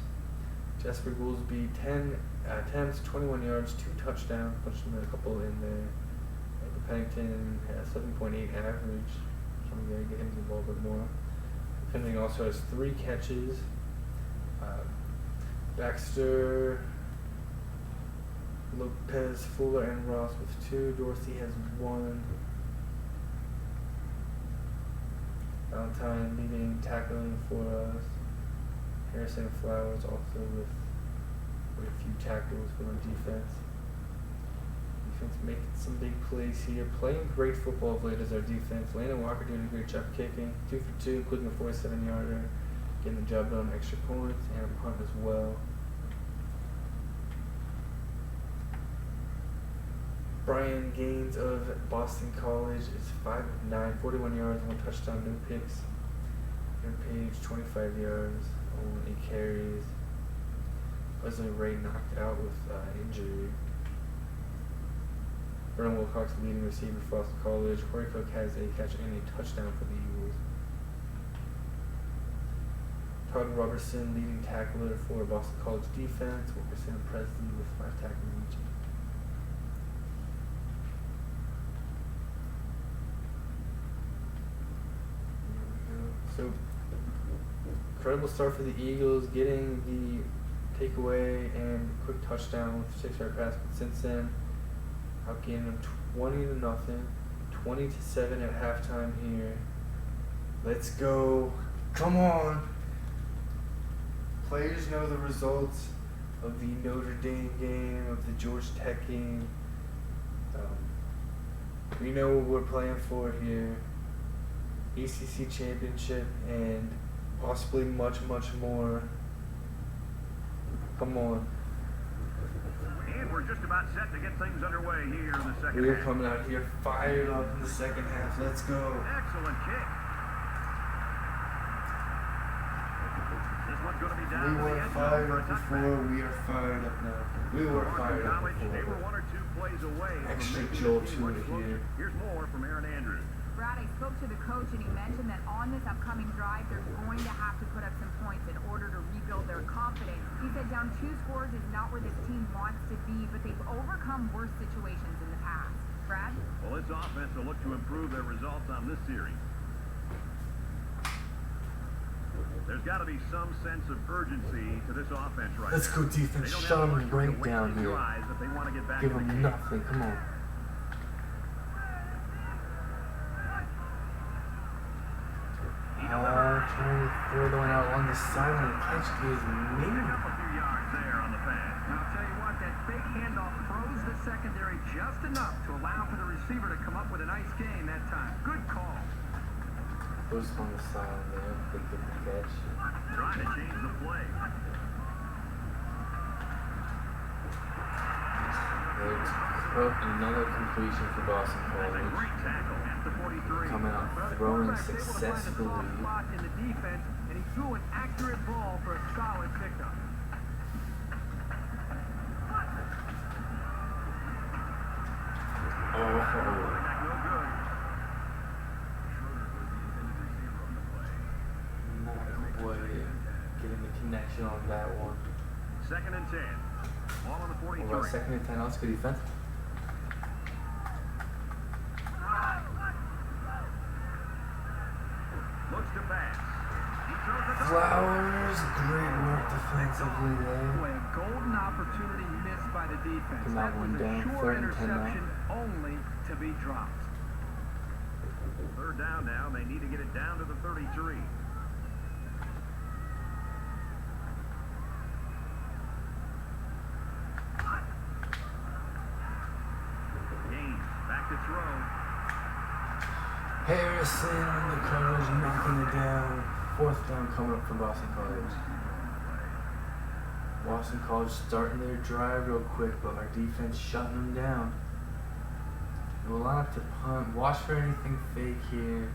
Jasper Goolsby, 10 attempts, 21 yards, 2 touchdowns, punched him a couple in there. Pennington has 7.8 average, so I'm going to get him the ball a bit more. Pennington also has 3 catches. Baxter, Lopez, Fuller, and Ross with 2. Dorsey has 1. Valentine leading tackling for us. Harrison and Flowers also with a few tackles for our defense. Defense making some big plays here. Playing great football of late as our defense. Landon Walker doing a great job kicking. 2 for 2, including a 47-yarder. Getting the job done, extra points, and a punt as well. Brian Gaines of Boston College is 5 of 9, 41 yards, 1 touchdown, no picks. Aaron Page, 25 yards, only carries. Wesley Ray knocked out with injury. Vernon Wilcox, leading receiver for Boston College. Corey Cook has a catch and a touchdown for the Eagles. Todd Robertson, leading tackler for Boston College defense. Wilkerson and Presley with 5 tackles each. So, incredible start for the Eagles, getting the takeaway and quick touchdown with a 6-yard pass. But since then, outgaining them 20-0, 20-7 at halftime here. Let's go! Come on! Players know the results of the Notre Dame game, of the Georgia Tech game. We know what we're playing for here. ACC championship and possibly much, much more. Come on. And we're just about set to get things underway here in the second We are half. coming out here fired up in the second half. Let's go. Excellent kick. This one's going to be down We to the were end zone fired for a up touchback. before. We are fired up now. We were fired up College, they were before. 1 or 2 plays away from Extra making jolt the to game much it closer. here. Here's more from Aaron Andrews. Brad, I spoke to the coach and he mentioned that on this upcoming drive, they're going to have to put up some points in order to rebuild their confidence. He said down 2 scores is not where this team wants to be, but they've overcome worse situations in the past. Brad? Well, this offense will look to improve their results on this series. There's got to be some sense of urgency to this offense right Let's now. go defense. They don't Shut have them much to right wait down for here. drives if they want to get back Give in the them game. nothing. Come on. Trying to throw the one out on the sideline. Catch is Pick me. up a few yards there on the pass. And I'll tell you what, that fake handoff froze the secondary just enough to allow for the receiver to come up with a nice gain that time. Good call. Those on the sideline there. They get the catch. Trying to change the play. There's another completion for Boston That's a College. great tackle at the 43. Coming out Well, the throwing quarterback's able to find a successfully. soft spot in the defense, and he threw an accurate ball for a solid pickup. Oh, Quarterback no good. not quite getting the connection on that one. 2nd and 10. Ball on the 43. What about 2nd and 10? Let's go defense. Looks to pass. He throws it to Flowers, great work defensively Boy, there. a golden opportunity missed by the defense. Come That on, was one a down, sure 3rd and 10 now. interception, only to be dropped. 3rd down now, and they need to get it down to the 33. Gaines back to throw. Harrison on the coverage, knocking it down. 4th down coming up for Boston College. Boston College starting their drive real quick, but our defense shutting them down. We'll line up to punt. Watch for anything fake here.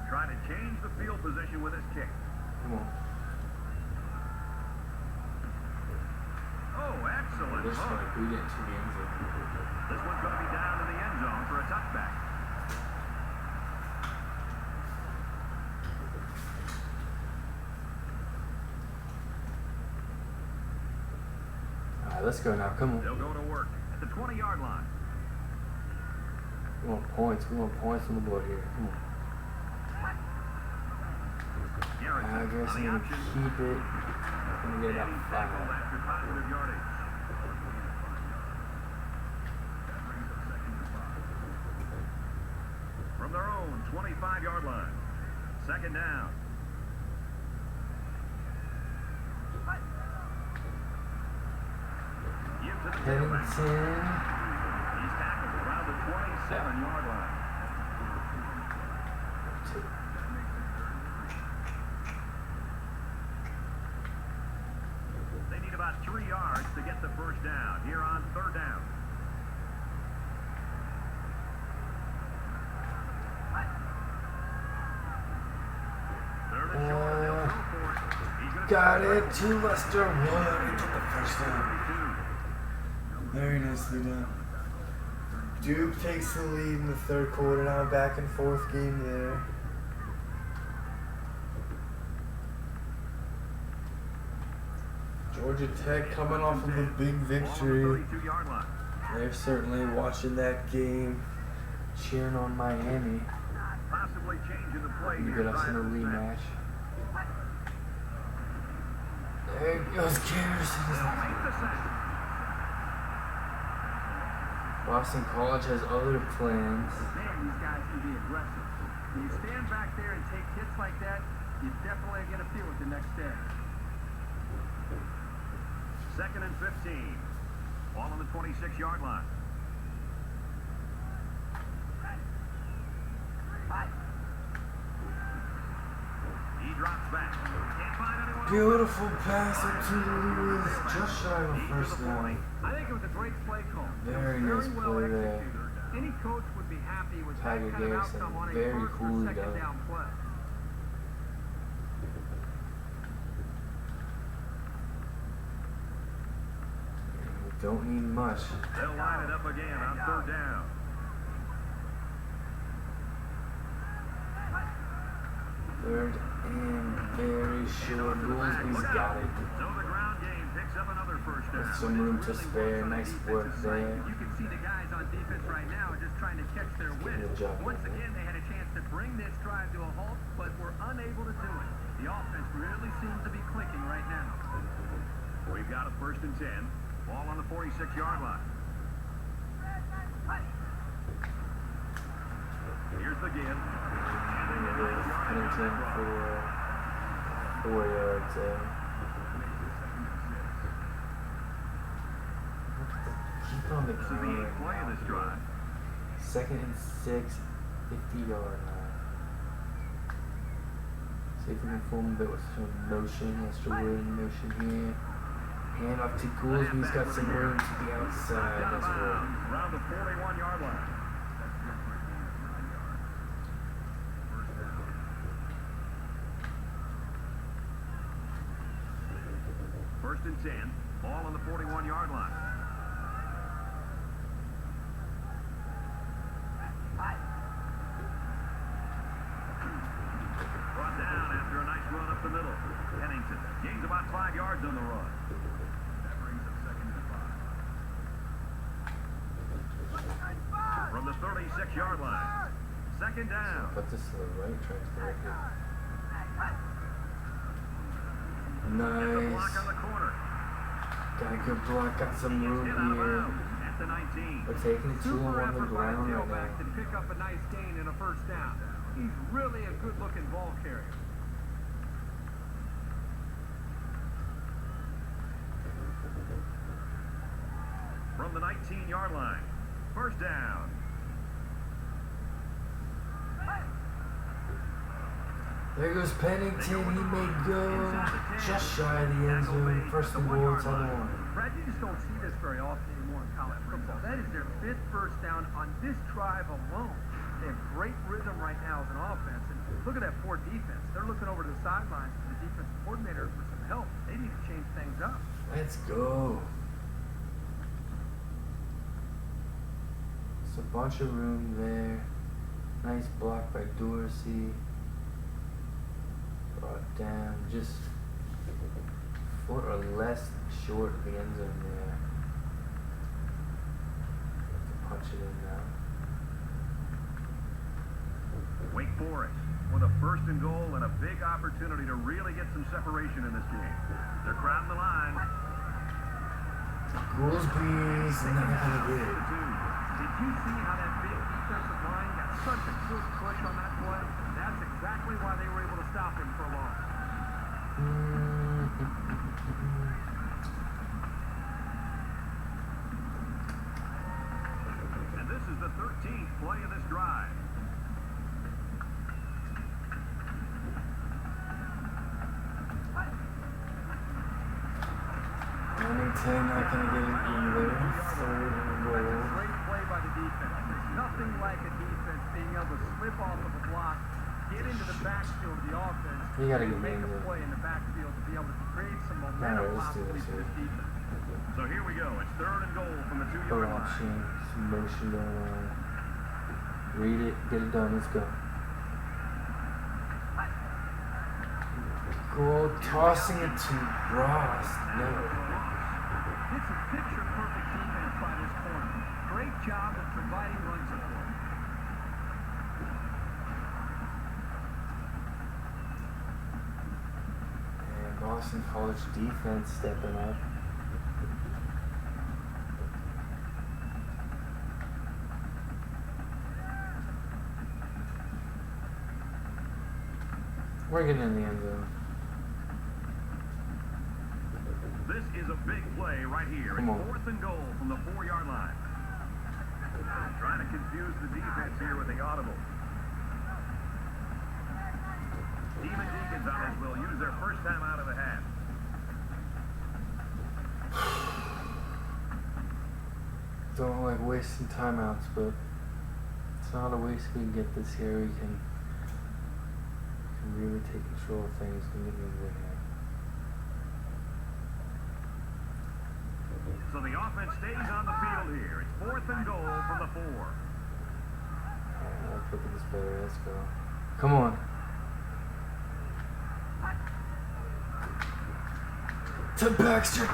Trying to change the field position with his kick. Come on. Oh, excellent. This hook. one, we get into the end zone. This one's going to be down in the end zone for a touchback. All right, let's go now. Come on. They'll go to work at the 20-yard line. We want points. We want points on the board here. Come on. Garrison I guess on I'm the going to option. keep it. I'm going to get And he about tackled 5. after positive yardage. From their own 25-yard line. 2nd down. Give to the tailback. Pennington. He's tackled around the 27-yard line. They need about 3 yards to get the 1st down here on 3rd down. Third and short, they'll go for it. He's gonna Got try it to Lester Wood. Get the 1st down. 32. Very nicely done. Duke takes the lead in the 3rd quarter. Now a back and forth game there. Georgia Tech coming off of a big victory. Ball on the 32-yard line. They're certainly watching that game, cheering on Miami. Possibly changing the play You here. get us in a driving the rematch. snap. There goes Garrison. They'll make the sack. Boston College has other plans. Man, these guys can be aggressive. When you stand back there and take hits like that, you definitely are going to feel it the next day. 2nd and 15. Ball on the 26-yard line. He drops back. Can't find anyone. Beautiful pass up to Lewis. Just shy of a Deep to 1st the down. 40. I think it was a great play call. Very It was nice well play there. executed. Any coach would be happy with Tiger that kind of Garrison, outcome on a very 1st or coolly 2nd done. down play. We don't need much. They'll line it up again on 3rd down. Third and very short. Goolsby's got it. So the ground game picks up another 1st down. With some room to spare. Nice work there. You can see the guys on defense right now just trying to catch their wind. Good job. Once again, they had a chance to bring this drive to a halt, but were unable to do it. The offense really seems to be clicking right now. We've got a 1st and 10. Ball on the 46-yard line. Here's the give. Pennington for 4 yards there. Keep on the This is the 8th play of this drive. 2nd and 6, 50-yard line. See if we can form a bit with some motion. Let's do motion here. Hand off to Goolsby. He's got some room to the outside as well. Around the 41-yard line. First and 10. Ball on the 41-yard line. Brought down after a nice run up the middle. Pennington gains about 5 yards on the run. That brings up 2nd and 5. From the 36-yard line. 2nd down. Put this to the right, transfer right here. Nice. Block on the corner. Got a good block, got some room here. At the 19. We're taking it 2 on the effort by the ground right tailback now. to pick up a nice gain and a 1st down. He's really a good-looking ball carrier. From the 19-yard line. 1st down. There goes Pennington. He may go just shy of the end zone. 1st and goal, it's on the 1. Brad, you just don't see this very often anymore in college football. That is their 5th 1st down on this drive alone. They have great rhythm right now as an offense. And look at that poor defense. They're looking over to the sidelines to the defensive coordinator for some help. They need to change things up. Let's go. It's a bunch of room there. Nice block by Dorsey. Brought down just a foot or less short of the end zone there. Have to punch it in now. Wake Forest with a 1st and goal and a big opportunity to really get some separation in this game. They're crowding the line. Goolsby's not gonna get it. Did you see how that big defensive line got such a good push on that play? That's exactly why they were able to stop him for a loss. And this is the 13th play of this drive. Pennington not gonna get it either. 3rd and goal. Great play by the defense. There's nothing like a defense being able to slip off of a block, get into the backfield of the offense, You gotta and get make in a there. play in the backfield to be able to create some momentum Alright, let's do possibly this for here. this defense. So here we go. It's 3rd and goal from the 2-yard Go line. option, some motion going on. Read it, get it done, let's go. Goal, tossing it to Ross. No. It's a picture-perfect defense by this corner. Great job of providing run support. And Boston College defense stepping up. We're getting in the end zone. This is a big play right here. Come It's on. 4th and goal from the 4-yard line. Trying to confuse the defense here with the audible. Deacons on this will use their 1st time out of the half. Don't like wasting timeouts, but it's not a waste. We can get this here. We can really take control of things and get in there. So the offense stays on the field here. It's 4th and goal from the 4. Alright, let's look at this better. Let's go. Come on. To Baxter.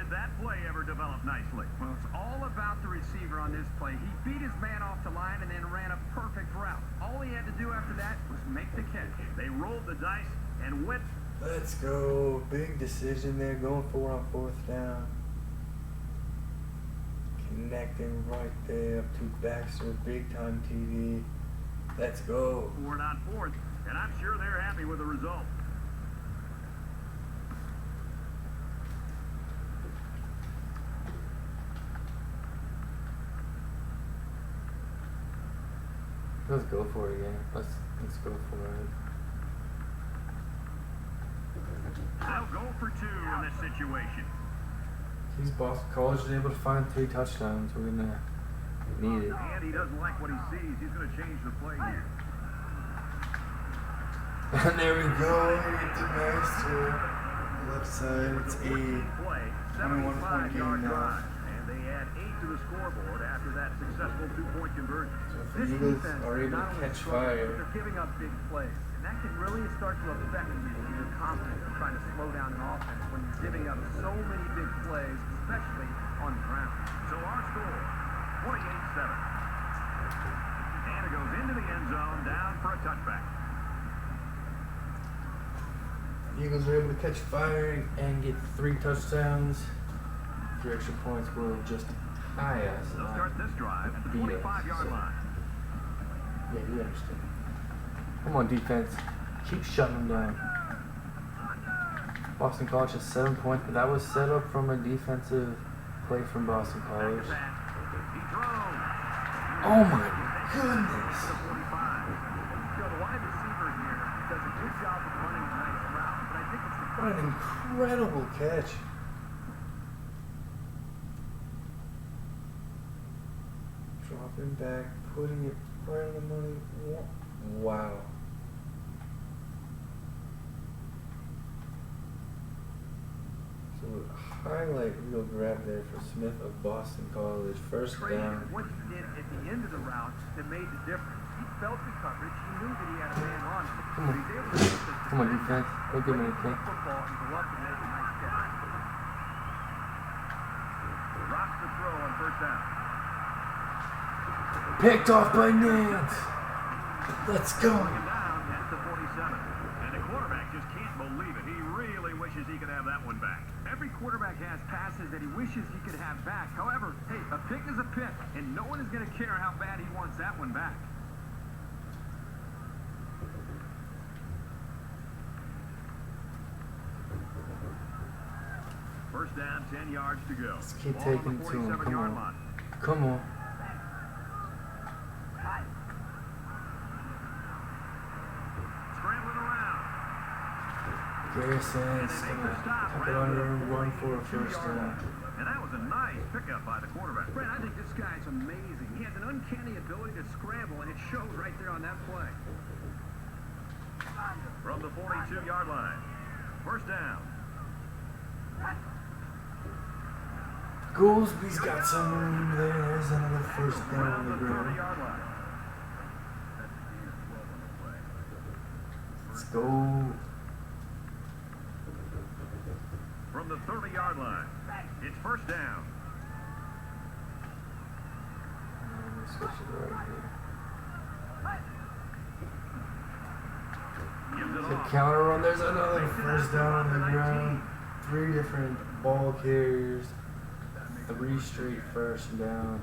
did that play ever develop nicely? Well, it's all about the receiver on this play. He beat his man off the line and then ran a perfect route. All he had to do after that was make the catch. They rolled the dice and went. Let's go. Big decision there. Going for it on 4th down. Connecting right there up to Baxter. Big time TV. Let's go. For it on 4th, and I'm sure they're happy with the result. Let's go for it again. Let's go for it. They'll go for 2 in this situation. He's Boston College is able to find 3 touchdowns. We're gonna need it. And he doesn't like what he sees. He's going to change the play here. And there we go. We get the master. Left side. It's a Play, 21-point game 75-yard now. drive. And they add 8 to the scoreboard after that successful 2-point conversion. So if This the Eagles defense are able not to only catch struggles, but fire, they're giving up big plays. And that can really start to affect your confidence in trying to slow down an offense when you're giving up so many big plays, especially on the ground. So our score, 28-7. And it goes into the end zone, down for a touchback. the Eagles are able to catch fire. And get 3 touchdowns. 3 extra points will just tie us. They'll start this drive at the Beat us, 25-yard so. line. Yeah, you understand. Come on, defense. Keep shutting them down. Boston College has 7 points, but that was set up from a defensive play from Boston College. He throws. Oh my goodness. To 45. The wide receiver here does a good job of running a nice route, but I think it's the What an incredible catch. Dropping back, putting it right on the money. Wow. So highlight reel grab there for Smith of Boston College. First crazy down. what he did at the end of the route that made the difference. He felt the coverage. He knew that he had a man on him. Come on. But he's able to get the Come on, defense. Don't give me the anything. football and go up and make a nice catch. Drops the throw on 1st down. Picked off by Nance. Let's go. Down at the 47. And the quarterback just can't believe it. He really wishes he could have that one back. Every quarterback has passes that he wishes he could have back. However, hey, a pick is a pick, and no one is going to care how bad he wants that one back. First down, 10 yards to go. Let's keep Ball taking on the it to him. Come 47-yard on. line. Come on. Scrambling around. Garrison's gonna tuck it under and run for a first down. And that was a nice pickup by the quarterback. Brent, I think this guy's amazing. He has an uncanny ability to scramble, and it shows right there on that play. From the 42-yard line. First down. Goolsby's got some room there. There's another first down on the Around the ground. 30-yard line. Let's go. From the 30-yard line. It's first down. Let me switch it right here. Gives it So off. counter run. There's Another another. first down on the ground. 3 different ball carriers. 3 straight first downs.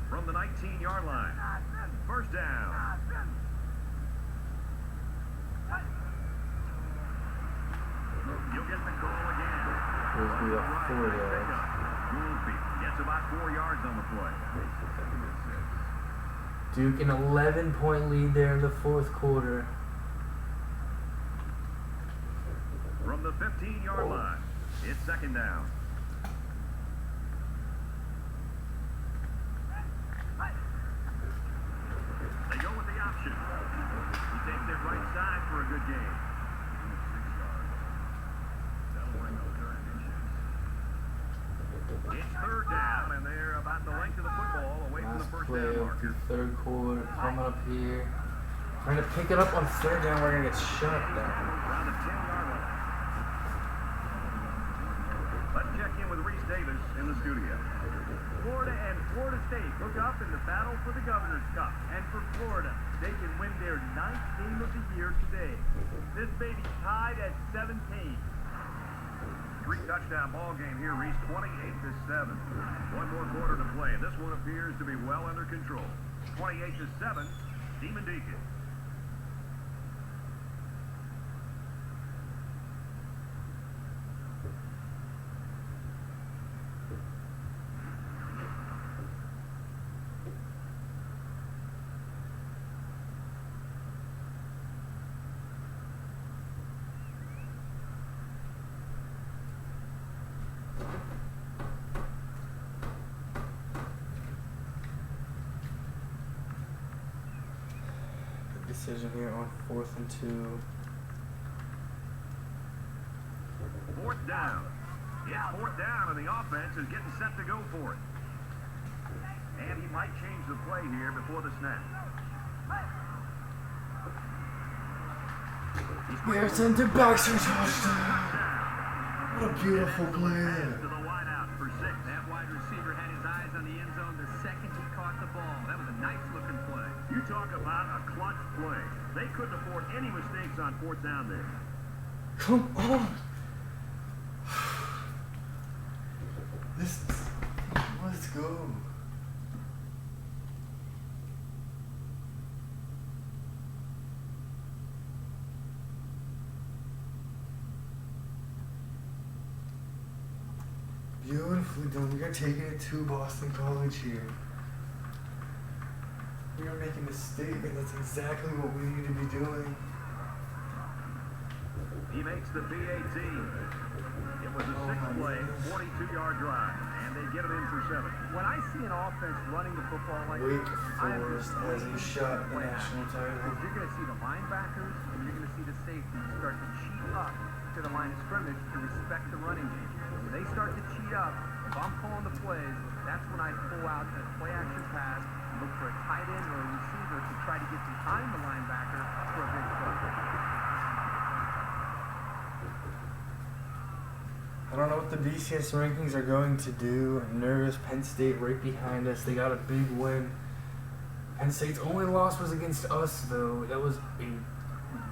From the 19-yard line. First down. You'll get the goal again. There's be up 4 yards. Goolsby gets about 4 yards on the play. Duke an 11-point lead there in the 4th quarter. From the 15-yard line. It's second down. They go with the option. He takes it right side for a good game. It's third down, and they're about the length of the football away from the Last first play down of through third quarter, coming up here. Trying to pick it up on third down, we're gonna get shut down. Around the 10-yard line. Let's check in with Reese Davis in the studio. Florida and Florida State hook up in the battle for the Governor's Cup. And for Florida, they can win their 9th game of the year today. This baby tied at 17. 3-touchdown ball game here, Reese, 28-7. One more quarter to play. This one appears to be well under control. 28-7, Demon Deacons. Decision here on 4th and 2. 4th down. It's 4th down, and the offense is getting set to go for it. And he might change the play here before the snap. Garrison to Baxter touchdown. What a beautiful play there. To the wideout for 6. That wide receiver had his eyes on the end zone the second he caught the ball. That was a nice-looking play. You talk about a clutch play. They couldn't afford any mistakes on 4th down there. Come on. Let's go. Beautifully done. We are taking it to Boston College here. We are making a statement. That's exactly what we need to be doing. He makes the PAT. It was a 6-play, 42-yard drive, and they get it in for 7. When I see an offense running the football like Wake this, Forest has a shot at the national title. you're going to see the linebackers and you're going to see the safeties start to cheat up to the line of scrimmage to respect the running game. When they start to cheat up, if I'm calling the plays, that's when I pull out a play-action pass and look for a tight end or a receiver to try to get behind the linebacker for a big play. I don't know what the BCS rankings are going to do. I'm nervous. Penn State right behind us. They got a big win. Penn State's only loss was against us, though. That was a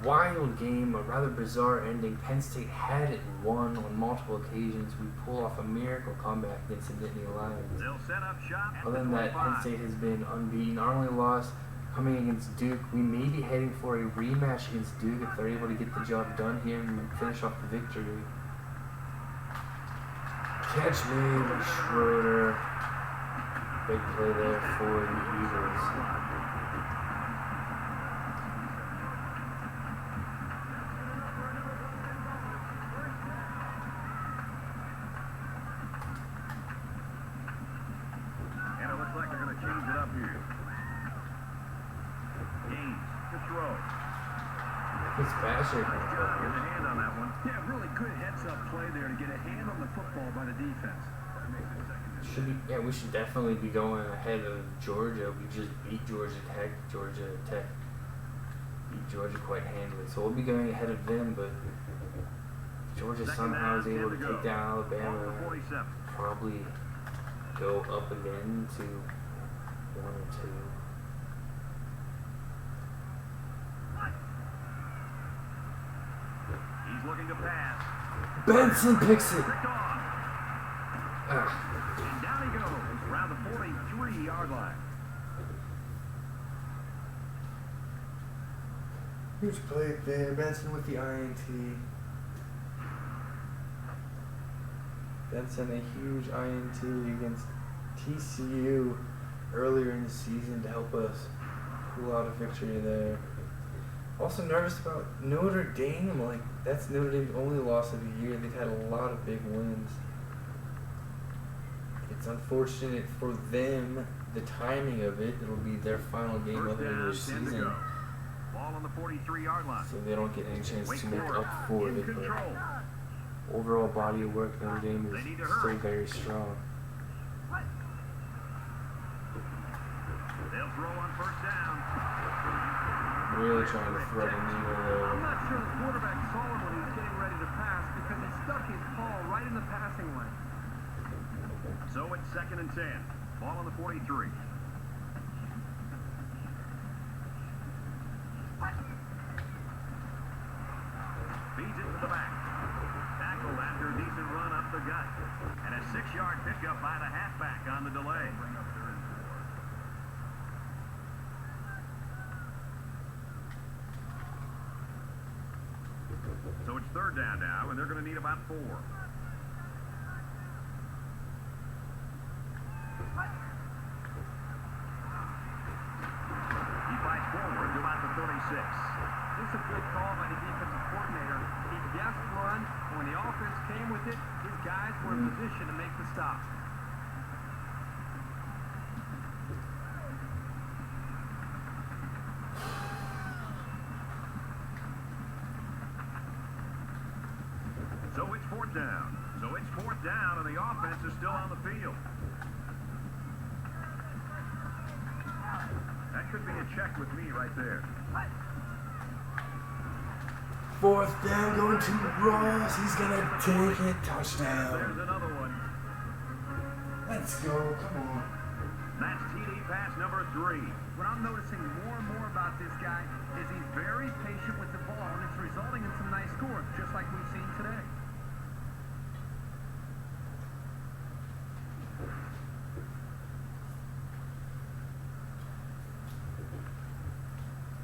wild game, a rather bizarre ending. Penn State had it won on multiple occasions. We pull off a miracle comeback against the Nittany Lions. They'll set up shop at Other than that, Penn State has been unbeaten. Our only loss coming against Duke. We may be heading for a rematch against Duke if they're able to get the job done here and finish off the victory. Catch made by Schroeder. Big play there for the Eagles. And it looks like they're going to change it up here. Gaines to throw. Fitzpatrick. Nice job getting a hand on that one. Yeah, really good heads-up play there to get a hand on the football by the defense. We should definitely be going ahead of Georgia. We just beat Georgia Tech. Beat Georgia quite handily. So we'll be going ahead of them, but Georgia somehow is able to take down Alabama and probably go up again to 1 or 2. He's looking to pass. Benson picks it. Picked off. And down he goes around the 43-yard line. Huge play there. Benson with the INT. Benson a huge INT against TCU earlier in the season to help us pull out a victory there. Also nervous about Notre Dame. That's Notre Dame's only loss of the year. They've had a lot of big wins. It's unfortunate for them, the timing of it. It'll be their final game of the English season. Ball on the 43-yard line. So they don't get any chance Wake to make Forest up for in it. But control. overall body of work, Notre Dame is still very strong. They'll throw on first down. Really trying to thread a needle there. I'm not sure the quarterback saw him when he was getting ready to pass because he stuck his paw right in the passing lane. So it's 2nd and 10. Ball on the 43. Feeds it to the back. Tackled after a decent run up the gut. And a 6-yard pickup by the halfback on the delay. So it's 3rd down now, and they're going to need about 4. He fights forward to about the 36. This is a good call by the defensive coordinator. He guessed run. When the offense came with it, his guys were in position to make the stop. So it's 4th down. And the offense is still on the field. That could be a check with me right there. 4th down, going to Ross. He's going to take it. Touchdown. There's another one. Let's go. Come on. That's TD pass number 3. What I'm noticing more and more about this guy is he's very patient with the ball, and it's resulting in some nice scores, just like we've seen today.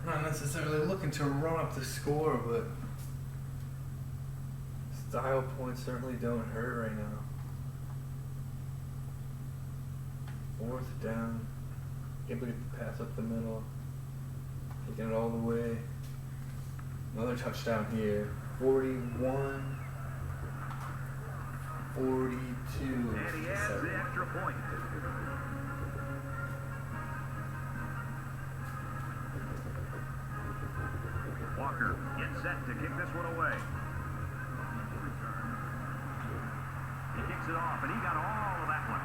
Not necessarily looking to run up the score, but style points certainly don't hurt right now. 4th down. Able to get the pass up the middle. Taking it all the way. Another touchdown here. 41. 42. And he adds the extra point. Walker gets set to kick this one away. He kicks it off, and he got all of that one.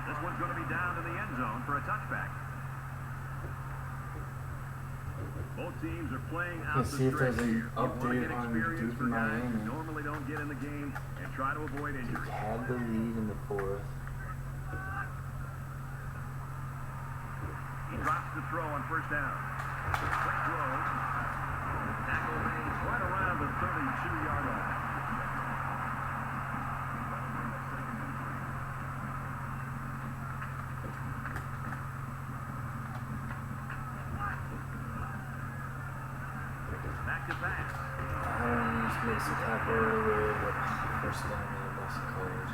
This one's going to be down in the end zone for a touchback. Both teams are playing out the see if stretch there's an here. You want to update get on experience Duke for guys who Miami. normally don't get in the game and try to avoid injury. Had the lead in the 4th. He drops the throw on first down. Quick throw. Tackle made right around the 32-yard line. Back to pass. I just missed a tackle earlier, but first down in Boston College.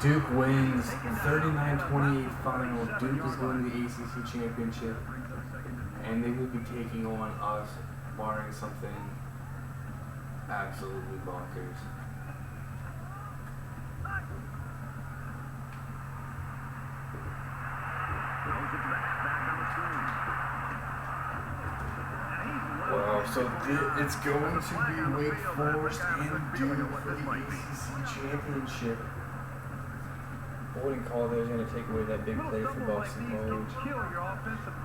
Duke wins 39-28 final. Duke is going to the ACC championship, and they will be taking on us, barring something absolutely bonkers. Wow, so it's going to be Wake Forest and Duke for the ACC championship. I wouldn't call those going to take away that big play for Boston College.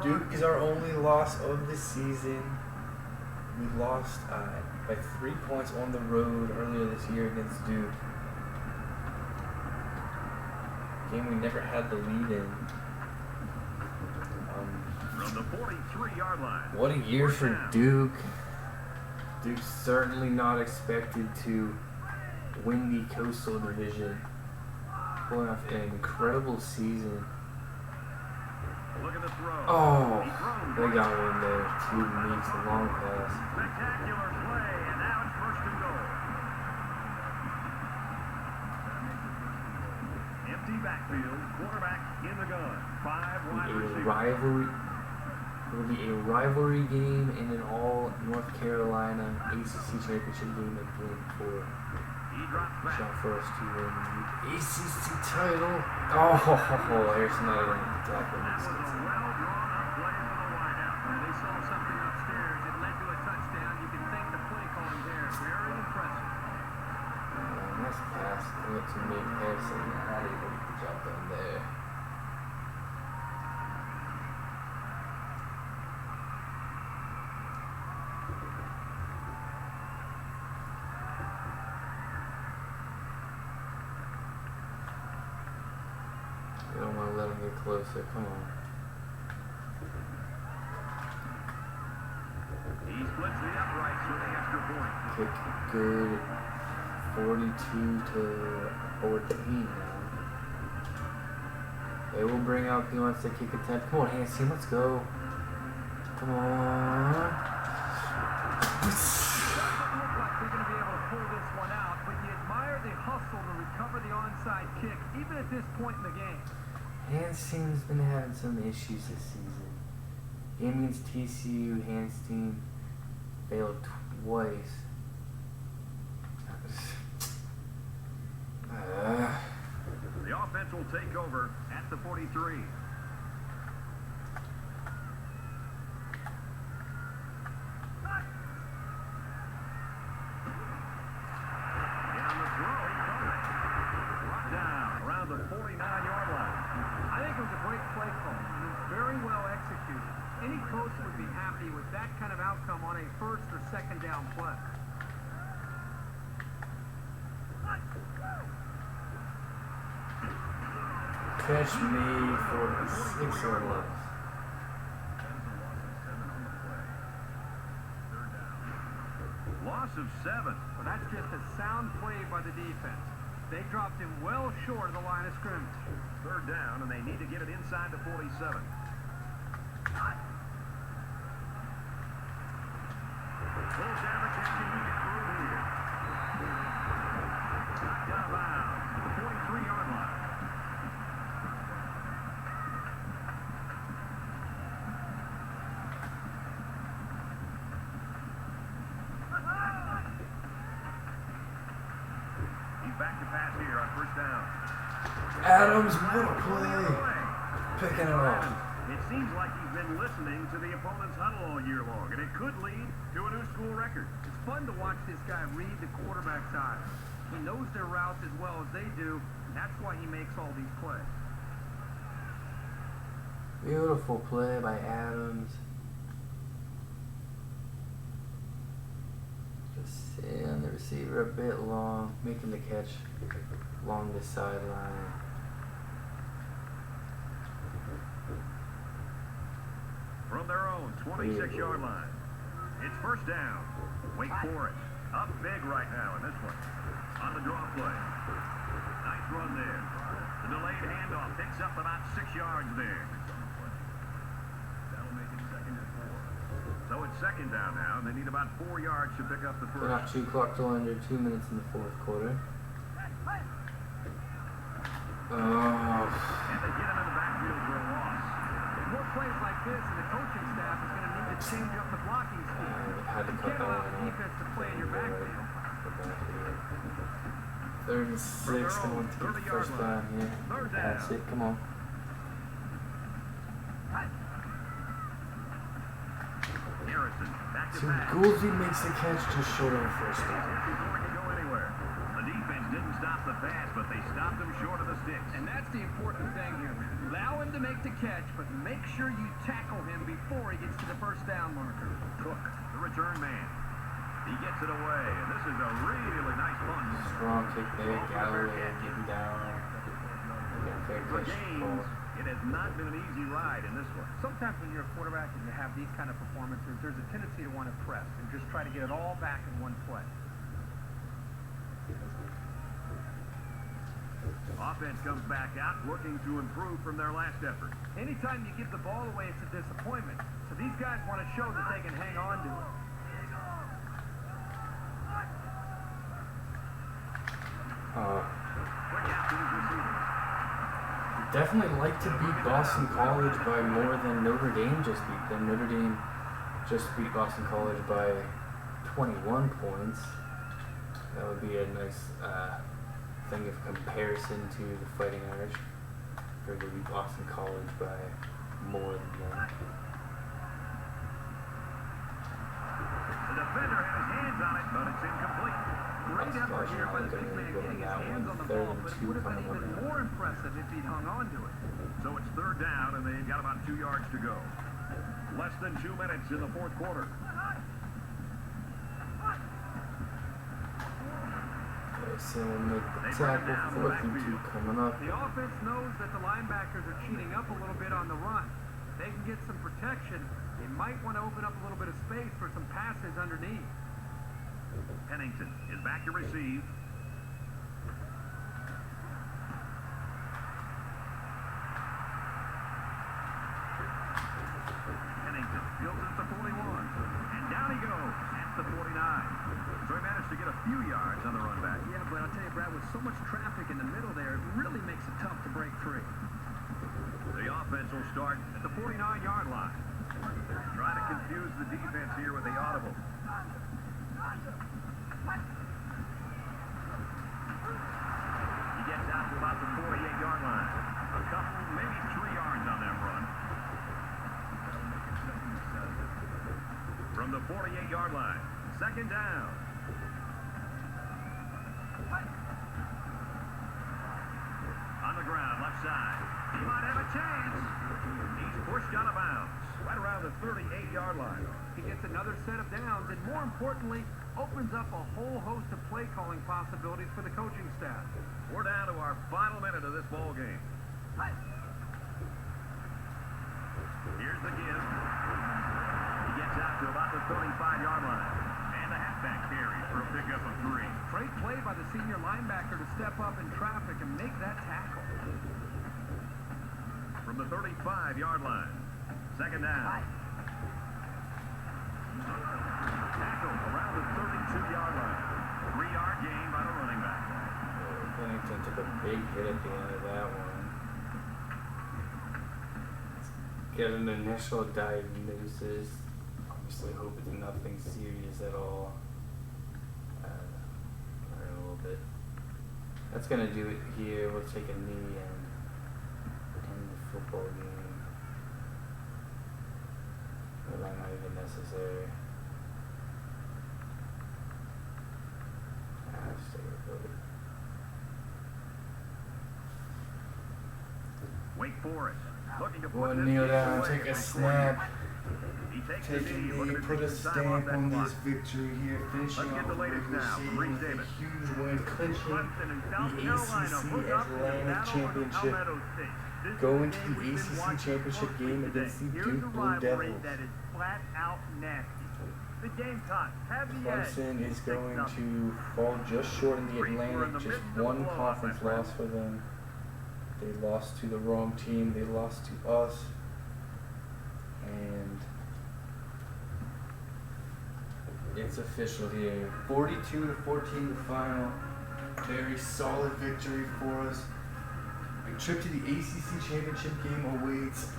Duke is our only loss of the season. We lost by 3 points on the road earlier this year against Duke. Game we never had the lead in. From the 43-yard line. What a year for Duke. Duke's certainly not expected to win the Coastal Division. Pulling off an incredible season. Look at the throw. Oh, they got one there. 2 meets the long pass. Spectacular play, and now it's 1st and goal. Empty backfield, quarterback in the gun. 5 wide receivers. It will be a rivalry game in an all North Carolina ACC championship game again for He drops back. Shot for us to win the ACC title. Oh, Harrison not even in the tackle. That was a well-drawn-up play for the wideout. They saw something upstairs. It led to a touchdown. You can thank the play calling there. Very impressive. Nice pass. Went to me, Harrison. Not able to get the job done there. We don't want to let him get closer. Come on. He splits the uprights for the extra point. Kick good. 42 to 14 now. They will bring out the onside kick attempt. Come on, Hands team, let's go. Come on. Doesn't look like they're going to be able to pull this one out, but you admire the hustle to recover the onside kick, even at this point in the game. Hands team's been having some issues this season. Game against TCU, Hands team failed twice. The offense will take over at the 43. Around the 49-yard line. I think it was a great play call. It was very well executed. Any coach would be happy with that kind of outcome on a first or second down play. Catch me for 6 or less. Loss of 7. Well, that's just a sound play by the defense. They dropped him well short of the line of scrimmage. Third down, and they need to get it inside the 47. Pulls down the catch, and he got room here. Knocked out of bounds to the 43-yard line. He's back to pass here on first down. Adams, what a play. Picking it off. It seems like he's been listening to the opponent's huddle all year long, and it could lead to a new school record. It's fun to watch this guy read the quarterback's eyes. He knows their routes as well as they do, and that's why he makes all these plays. Beautiful play by Adams. Just seeing the receiver a bit long, making the catch along the sideline. From their own 26-yard line. It's first down. Wake Forest up big right now in this one. On the draw play. Nice run there. The delayed handoff picks up about 6 yards there. That'll make it 2nd and 4. So it's second down now, and they need about 4 yards to pick up the They're not first. too clocked till under 2 minutes in the fourth quarter. Oh. And they get him in the backfield for a loss. More plays like this, and the coaching staff is going to need to change up the blocking scheme. Had to You cut can't that allow one the off. defense to play in your backfield. 3rd and 6, they want to get the first down here. That's it, come on. Harrison back to So pass. Goolsby makes the catch just short of the first down. Before he could go anywhere. The defense didn't stop the pass, but they stopped him short of the sticks. And that's the important thing here. Allow him to make the catch, but make sure you tackle him before he gets to the first down marker. Cook, the return man. He gets it away, and this is a really nice punt. Strong kick there, Galloway getting down. Fair For catch Gaines, ball. it has not been an easy ride in this one. Sometimes when you're a quarterback and you have these kind of performances, there's a tendency to want to press and just try to get it all back in one play. Offense comes back out looking to improve from their last effort. Anytime you give the ball away, it's a disappointment. So these guys want to show that they can hang on to it. Quick out to his receivers. Definitely like to beat Boston College by more than Notre Dame just beat them. Notre Dame just beat Boston College by 21 points. That would be a nice thing of comparison to the Fighting Irish. For to beat Boston College by more than that. The defender had his hands on it, but it's incomplete. Great effort here by the big man getting his hands on the ball, but it would have been even more impressive if he'd hung on to it. So it's third down, and they've got about 2 yards to go. Less than 2 minutes in the fourth quarter. So we'll make the tackle, 4th and 2 coming up. The offense knows that the linebackers are cheating up a little bit on the run. They can get some protection. They might want to open up a little bit of space for some passes underneath. Pennington is back to receive. Pennington fields at the 41. And down he goes at the 49. So he managed to get a few yards on the run back. Yeah, but I'll tell you, Brad, with so much traffic in the middle there, it really makes it tough to break free. The offense will start at the 49-yard line. Trying to confuse the defense here with the audible. He gets out to about the 48-yard line. A couple, maybe 3 yards on that run. From the 48-yard line, second down. On the ground, left side. He might have a chance. He's pushed out of bounds, right around the 38-yard line. He gets another set of downs, and more importantly, opens up a whole host of play calling possibilities for the coaching staff. We're down to our final minute of this ball game. Here's the give. He gets out to about the 35-yard line. And the halfback carries for a pickup of 3. Great play by the senior linebacker to step up in traffic and make that tackle. From the 35-yard line. Second down. Tackle around the 32-yard line. 3-yard gain by the running back. Pennington took a big hit at the end of that one. Get an initial diagnosis. Obviously hope it's nothing serious at all. A little bit. That's gonna do it here. We'll take a knee and end the football game. But not even necessary. Let's take a vote. Wake Forest looking to put We'll this kneel game down, away take a before snap, he takes take a the knee, knee, looking to put a take some time off stamp that on clock. this victory here, finishing Let's get off the the latest regular now from season Reese with a Davis. huge win, clinching Clemson and South the Carolina ACC hook up in the Atlantic Battle of Championship, Palmetto State. This is going the to game the we've been ACC watching Championship closely game today. against the Here's Duke a Blue rivalry Devils. that is flat out nasty. The Gamecocks have the edge. Clemson is going 6-0. to fall just short in the We're in Atlantic, the just midst of a one blowout, conference my friend. loss for them. They lost to the wrong team, they lost to us, and it's official here. 42-14 the final. Very solid victory for us. A trip to the ACC Championship game awaits,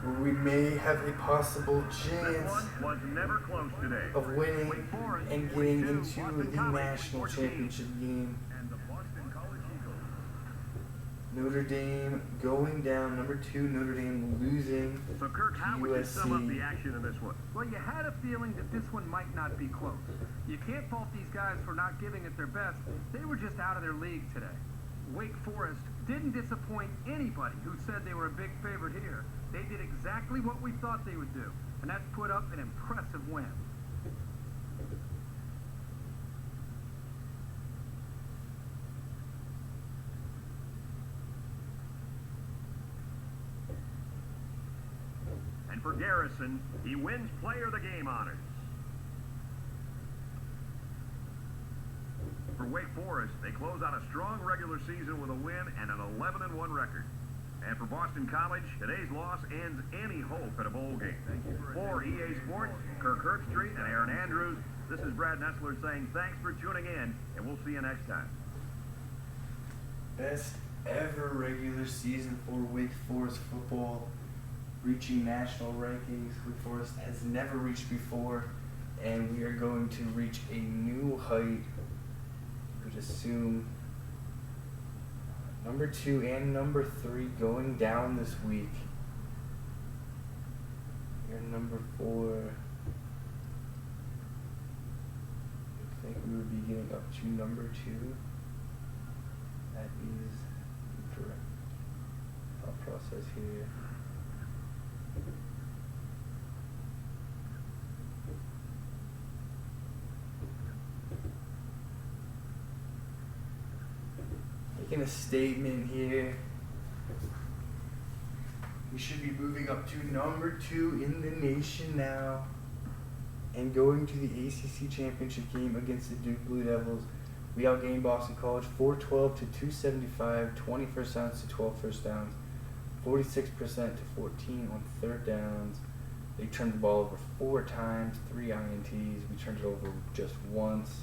where we may have a possible This chance one was never close today. of winning Wake Forest, and Wake getting 2, into Boston the College, national 14. championship game. And the Boston College Eagles. Notre Dame going down, number 2, Notre Dame losing So, Kirk, to how would you sum up the USC. action in this one? Well, you had a feeling that this one might not be close. You can't fault these guys for not giving it their best. They were just out of their league today. Wake Forest didn't disappoint anybody who said they were a big favorite here. They did exactly what we thought they would do, and that's put up an impressive win. And for Garrison, he wins Player of the Game honors. For Wake Forest, they close out a strong regular season with a win and an 11-1 record. And for Boston College, today's loss ends any hope at a bowl game. For EA Sports, Kirk Herbstreit and Aaron Andrews, this is Brad Nessler saying thanks for tuning in, and we'll see you next time. Best ever regular season for Wake Forest football, reaching national rankings. Wake Forest has never reached before, and we are going to reach a new height would assume number 2 and number 3 going down this week. Here, number 4. I think we would be getting up to number 2. That is the correct thought process here. Making a statement here. We should be moving up to number 2 in the nation now and going to the ACC championship game against the Duke Blue Devils. We outgained Boston College 412 to 275, 20 first downs to 12 first downs, 46% to 14 on third downs. They turned the ball over 4 times, 3 INTs. We turned it over just once.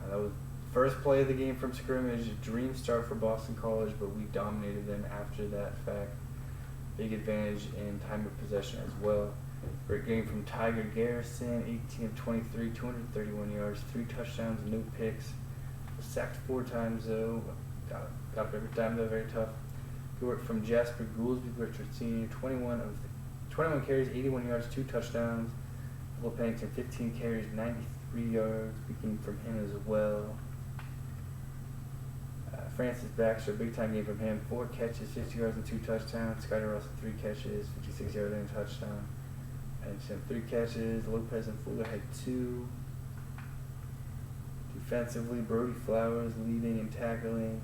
That was first play of the game from scrimmage. A dream start for Boston College, but we dominated them after that fact. Big advantage in time of possession as well. Great game from Tiger Garrison, 18 of 23, 231 yards, 3 touchdowns, no picks. Was sacked 4 times though. Got up every time though, very tough. Good work from Jasper Goolsby, Richard Sr., 21 carries, 81 yards, 2 touchdowns. Will Pennington, 15 carries, 93 yards. Big game from him as well. Francis Baxter, big time game from him. 4 catches, 50 yards and 2 touchdowns. Skyler Russell, 3 catches, 56 yards and a touchdown. Pennington, 3 catches. Lopez and Fuller had 2. Defensively, Brody Flowers leading and tackling.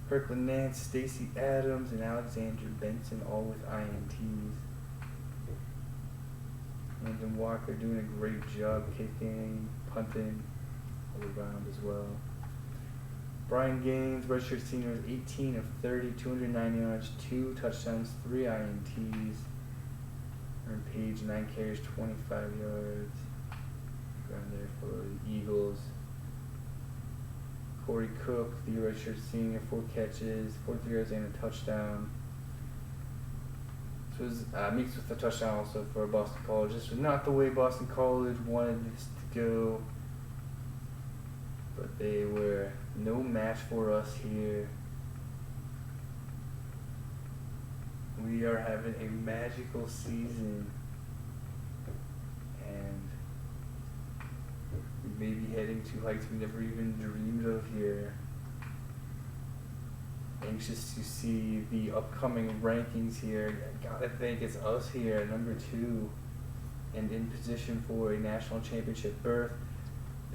Kirkland Nance, Stacy Adams, and Alexander Benson all with INTs. Landon Walker doing a great job kicking, punting, all around as well. Brian Gaines, redshirt senior, 18 of 30, 209 yards, 2 touchdowns, 3 INTs. Aaron Page, 9 carries, 25 yards. Ground there for the Eagles. Corey Cook, the redshirt senior, 4 catches, 43 yards and a touchdown. This was mixed with a touchdown also for Boston College. This was not the way Boston College wanted this to go, but they were no match for us here. We are having a magical season, and we may be heading to heights we never even dreamed of here. Anxious to see the upcoming rankings here. I gotta think it's us here at number 2 and in position for a national championship berth.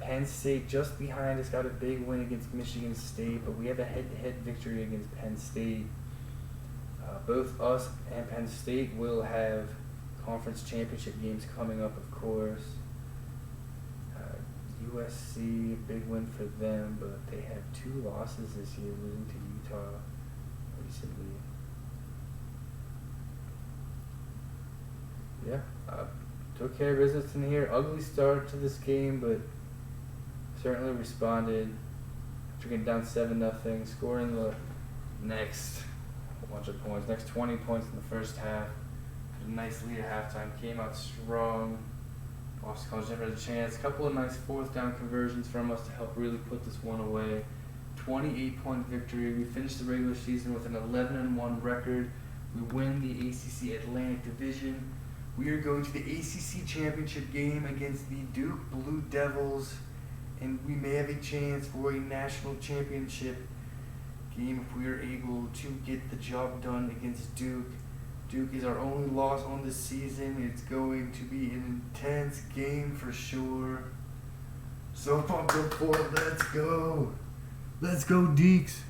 Penn State just behind us, got a big win against Michigan State, but we have a head-to-head victory against Penn State. Both us and Penn State will have conference championship games coming up, of course. USC, big win for them, but they have 2 losses this year, losing to Utah recently. Yeah, took care of business in here. Ugly start to this game, but certainly responded after getting down 7-0, scoring the next bunch of points, next 20 points in the first half. Had a nice lead at halftime, came out strong. Boston College never had a chance. A couple of nice 4th down conversions from us to help really put this one away. 28-point victory. We finished the regular season with an 11-1 record. We win the ACC Atlantic Division. We are going to the ACC championship game against the Duke Blue Devils, and we may have a chance for a national championship game if we are able to get the job done against Duke. Duke is our only loss on the season. It's going to be an intense game for sure. So pumped up for it. Let's go. Let's go, Deeks.